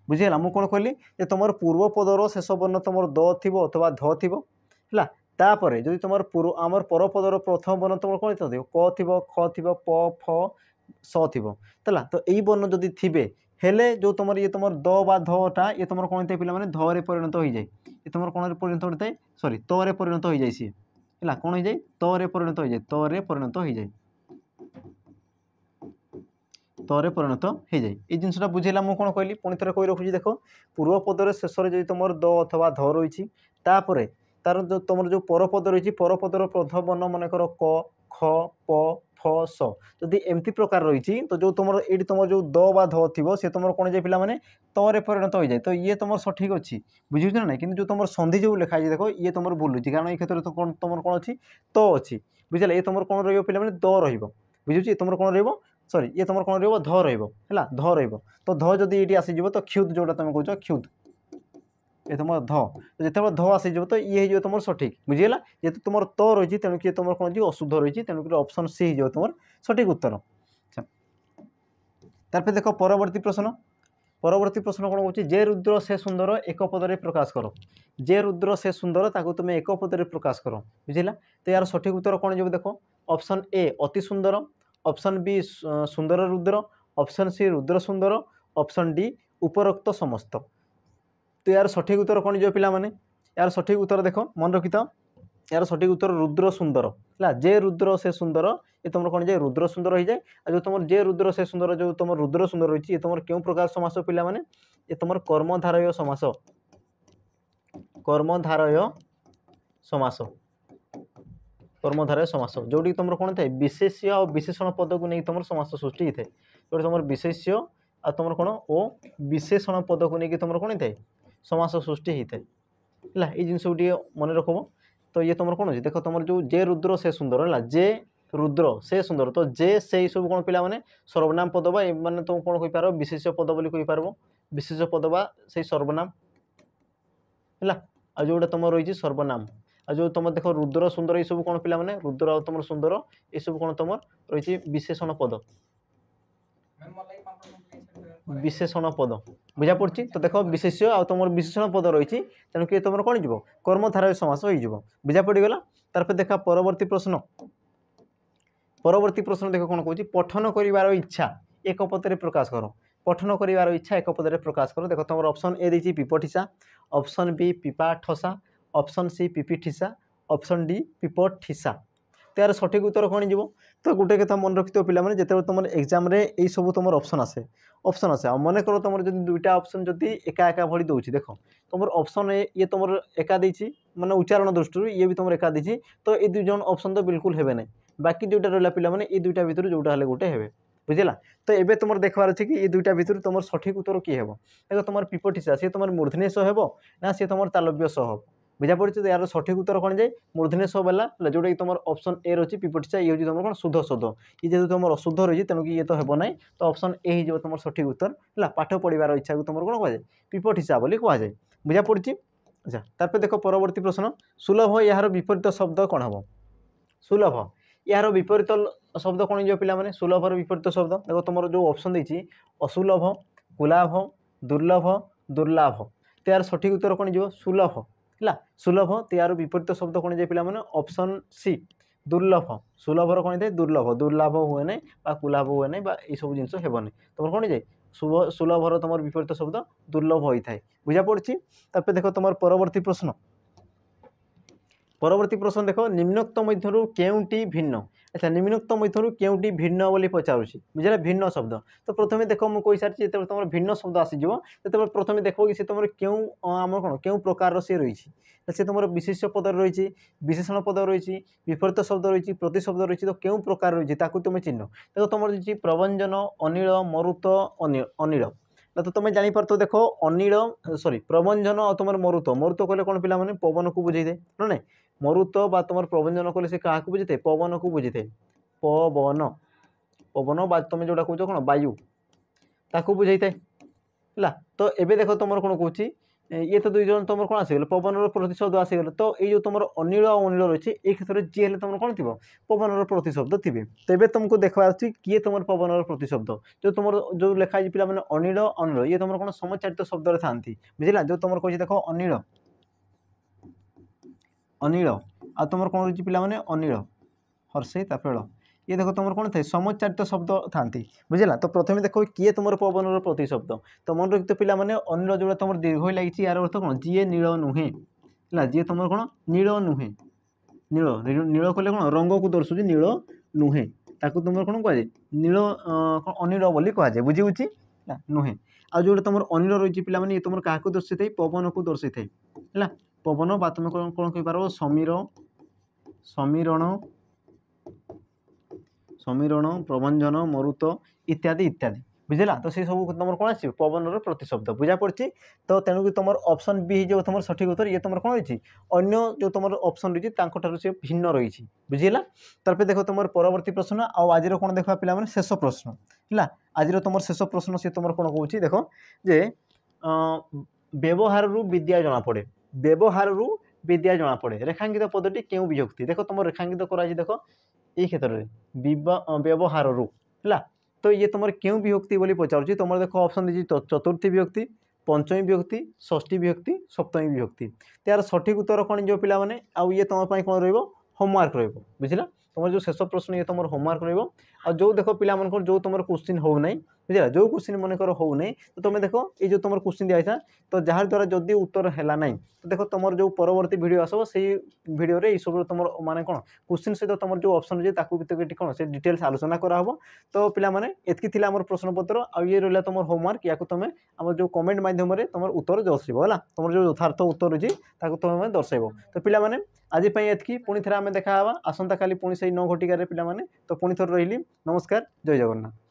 बुझेगा मुझे कौन कहली तुम पूर्व पदर शेष वर्ण तुम द थी अथवा ध थी है तापर जो तुम आमर परपदर प्रथम वर्ण तुम कौन थी क थी ख थी प फ स थी तो यही वर्ण जदि थे हेले जो तुम ये तुम द बा धटा ये तुम कौन थे पे धरे परिणत हो जाए ये तुम कौन परिणत होता है सॉरी तरे परिणत हो जाए सी है कौन हो जाए तरे परिणत हो जाए तरे परिणत हो जाए तरे परिणत हो जाए ये जिनसा बुझेगा मुझे कौन कहली पुणी थे कही रखुच्छी देख पूर्व पदर शेष जो तुम द अथवा ध रही तापर तार जो तुम जो परपद रही परपदर प्रथम वर्ण मनकर क ख प फ स जदि एमती प्रकार रही तो जो तुम ये तुम जो द बा ध थी सी तुम कौन जाए पे तरे परिणत हो जाए तो ये तुम सठिक अच्छी बुझे ना ना कि जो तुम संधि जो लिखाई देख ये तुम भूलुची कारण ये क्षेत्र में तो तुम कौन अच्छी तो अच्छी बुझे ये तुम कौन रही द रुझे तुम कौन रही सॉरी ये तुम कौन रही ध रहा ध तो ध जदि ये आसीज तो क्षुद जोटा तुम कौच क्षुद ये तुम ध तो जिते ध आसीज तो ये हो तुम सठिक बुझीगला जेहतु तुम तो रही तेणुक तुम कौन अशुद्ध रही तेणुक ऑप्शन सी हो तुम सठिक उत्तर। तार देख परवर्ती प्रश्न कौन कौन जे रुद्र से सुंदर एक पदरे प्रकाश कर जे रुद्र से सुंदर ताको तुम एक पदरे प्रकाश कर बुझीला तो यार सठिक उत्तर कौन जो देख ऑप्शन ए अति सुंदर ऑप्शन बी सुंदर रुद्र ऑप्शन सी रुद्र सुंदर ऑप्शन डी उपरोक्त समस्त तो यार सठिक उत्तर कौन जो पिला माने यार सठिक उत्तर देख मन रखी था यार सठिक उत्तर रुद्र सुंदर है जे रुद्र से सुंदर ये तुम कौन जाए रुद्र सुंदर हो जाए जो तुम जे रुद्र से सुंदर जो तुम रुद्र सुंदर रही तुम क्यों प्रकार समास पिला माने ये तुम कर्मधारय समास कर्मधारय समास कर्मधारय समास जोटी तुम कौन थे विशेष्य और विशेषण पद को नहीं तुम समास सृष्टि होता है जो तुम विशेष्य आ तुम कौन ओ विशेषण पद को लेकिन तुम कौन थे समास सृष्टि होता है ये जिन मन रखब तो ये तुम कौन देख तुम जो जे रुद्र से सुंदर है जे रुद्र से सुंदर तो जे से सब कौन पिला माने सर्वनाम पद बा माने तुम कौन कहि पारो विशेष्य पद बोली कहि पारबो विशेष्य पद बा से सर्वनाम है आ जोटा तुम रही सर्वनाम आ जो तुम देख रुद्र सुंदर ये सब कौन पिला माने रुद्र आ तुम सुंदर ये सब कौन तुम रही विशेषण पद विशेषण पद बुझा पड़ी तो देख विशेष्य आ तुम विशेषण पद रही तेणुक तुम कौन जीव कर्मधारय समास हो बुझा पड़गला तार देखा परवर्ती प्रश्न देख कौन कौन पठन कर इच्छा एक पदरे प्रकाश कर पठन कर इच्छा एक पदरे प्रकाश कर देख तुम ऑप्शन ए दी पिपठिसा ऑप्शन बी पिपाठसा ऑप्शन सी पिपिठिसा ऑप्शन डी पिपठिसा तो यार सठिक उत्तर कौन जीव तो गोटे कथा मन रखी पे जिते तुम एग्जाम रे सब तुम ऑप्शन आसे आ मन कर तुम जो दुईटा ऑप्शन जदि एका एका भली दूसरी देख तुम ऑप्शन ये तुम एका देती माने उच्चारण दृष्टि ये भी तुम एका देती तो ये दुई जन ऑप्शन तो बिल्कुल हे ना बाकी दुईटा रहा पे ये दुईटा भितर जोटा हेल्ले गोटे हे बुझेगा तो ये तुम देखबार अच्छे कि ये दुईटा भितर तुम सठिक उत्तर किए हे देख तुम पिपठिसा सी तुम मूर्धन्य स हे ना सी तुम तालव्य स हे बुझा पड़ी तो यार सठिक उत्तर कौन जाए मूर्धन्य स बेला जोटा कि तुम ऑप्शन ए रही पिपठिसा ये हूँ तुम कौन शुद्ध शब्द ये जेहतु तुम अशुद्ध रही तेणुक ये तो हे ना तो ऑप्शन ए हो तुम सठिक उत्तर है पाठ पढ़ार इच्छा को तुम कौन कह जाए पिपठिसा बोली कह जाए बुझा पड़ी। अच्छा तार देख परवर्ती प्रश्न सुलभ यार विपरीत शब्द कौन हम सुलभ यार विपरीत शब्द कौन जो पिला माने सुलभर विपरीत शब्द देखो तुम जो ऑप्शन देती असुलभ कुलाभ दुर्लभ दुर्लाभ तो यार सठिक उत्तर कौन जो सुलभ है सुलभ तो यार विपरीत शब्द कौन जाए पिला माने ऑप्शन सी दुर्लभ सुलभर कौन थे दुर्लभ दुर्लाभ हुए ना कुलाभ हुए ना ये सब जिन हेबनी तुम कौन जाए सुलभर तुम विपरीत शब्द दुर्लभ होता है बुझा पड़ी तापर देख तुम परवर्ती प्रश्न देख निम्नोक्त मध्यरु केउंटी भिन्न अच्छा निम्नोक्त मध्यरु केउंटी भिन्न बोली पचारुछि बुझला भिन्न शब्द तो प्रथमे देख मु कहि सारछि जेते तुम भिन्न शब्द आसी जिवो तेते प्रथमे देखो कि से तुम केउ आम कोन केउ प्रकार से रहिछि से तुम विशेष्य पद रही विशेषण पद रही विपरीत शब्द रही प्रतिशब्द रही तो केउ प्रकार रही ताकू तुम चिन्ह देखो तुम रही प्रभंजन अनिल मरुत अनिल तो तुम जापर तो देख अनिल सॉरी प्रभंजन और तुम मरुत मरुत कहले कौन पिला माने पवन को बुझे थे ना मरुत बा तुम प्रभंजन कले से क्या बुझे थे पवन को बुझे थे पवन पवन बा तुम जोटा कौच कौन वायु ताकू बुझे थे है तो एबे देख तुम कौन कौच ये तो दुई जन तुम कौन आसीगल पवन प्रतिशब्द आसीगल तो ये तुम अनिल और अनिल रही है क्षेत्र में जी तुम कौन थी पवन प्रतिशब्द थे तेज तुमको देखा किए तुम पवन प्रतिशब्द जो तुम जो लिखाई पे अनिल अनिल ये तुम कौन समचारित शब्द था बुझला जो तुम कह देख अनिल अनिल आ तुम कौन रही पे अनिल हर्षे तापेल ये देखो तुम कौन थे समचारित शब्द था बुझला तो प्रथम देखो किए तुम पवन प्रतिशब्द तो मन रखते पे अनिल जो तुम दीर्घ लगी यार अर्थ कौन जी नील नुहे है जी तुम कौन नील नुहे नील नील कहले कौन रंग को दर्शुच नील नुहे ताकू तुम कौन कह नील अनिल बोली कहुए बुझी नुहे आ जो तुम अनिल रही पे तुम क्या दर्शे थे पवन को दर्शे थे है पवन बा तुम कौन कह पार समीर समीरण समीरण प्रभंजन मरुत इत्यादि इत्यादि बुझला। तो से सब तुम कौन आस पवन प्रतिशब्द बुझा पड़ी। तो तेणुक तुम ऑप्शन बी हो तुम सठिक उत्तर ये तुम कौन रही अन्य जो तुम ऑप्शन रही से भिन्न रही बुझेगा। तापर देख तुम परवर्ती प्रश्न आज कौन देखा पे शेष प्रश्न है। आज तुम शेष प्रश्न सी तुम कौन कौन देख जे व्यवहार विद्या जना पड़े व्यवहार विद्या जना पड़े रेखांकित पदटी क्यों विभक्ति देख तुम रेखांकित कराई देख ये क्षेत्र में व्यवहार है। तो ये तुम क्यों विभक्ति बोली पचार तुम देख ऑप्शन दी चतुर्थी विभक्ति पंचमी विभक्ति षष्ठी विभक्ति सप्तमी विभक्ति। तो यार सठिक उत्तर कौन जो पिला माने आउ ये तुम कौन रोमवर्क रुझला। तुम जो शेष प्रश्न ये तुम होमवर्क रो देख पिला मन जो तुम क्वेश्चन हो ना बुझा जो क्वेश्चन मनकर हो ना तो तुम देख ये जो तुम क्वेश्चन दिया तो जहाँ द्वारा जदि उत्तर है ना तो देख तुम जो परवर्ती वीडियो आसो से वीडियो रे सब तुम माने कौन क्वेश्चन सहित तुम जो ऑप्शन अच्छे कौन से डिटेल्स आलोचना कराहब। तो पिला माने एतकी थिला हमर प्रश्न पत्र आ ये रहा तुम होमवर्क या तुम आम जो कमेंट माध्यम तुम उत्तर दर्शेब है तुम जो यथार्थ उत्तर रही तुम दर्शेब। तो पिला माने आज एतकी पुणी थे आम देखा आसंता काली पुणी से 9 घटिकार पिला माने। तो पुणी थर रही नमस्कार जय जगन्नाथ।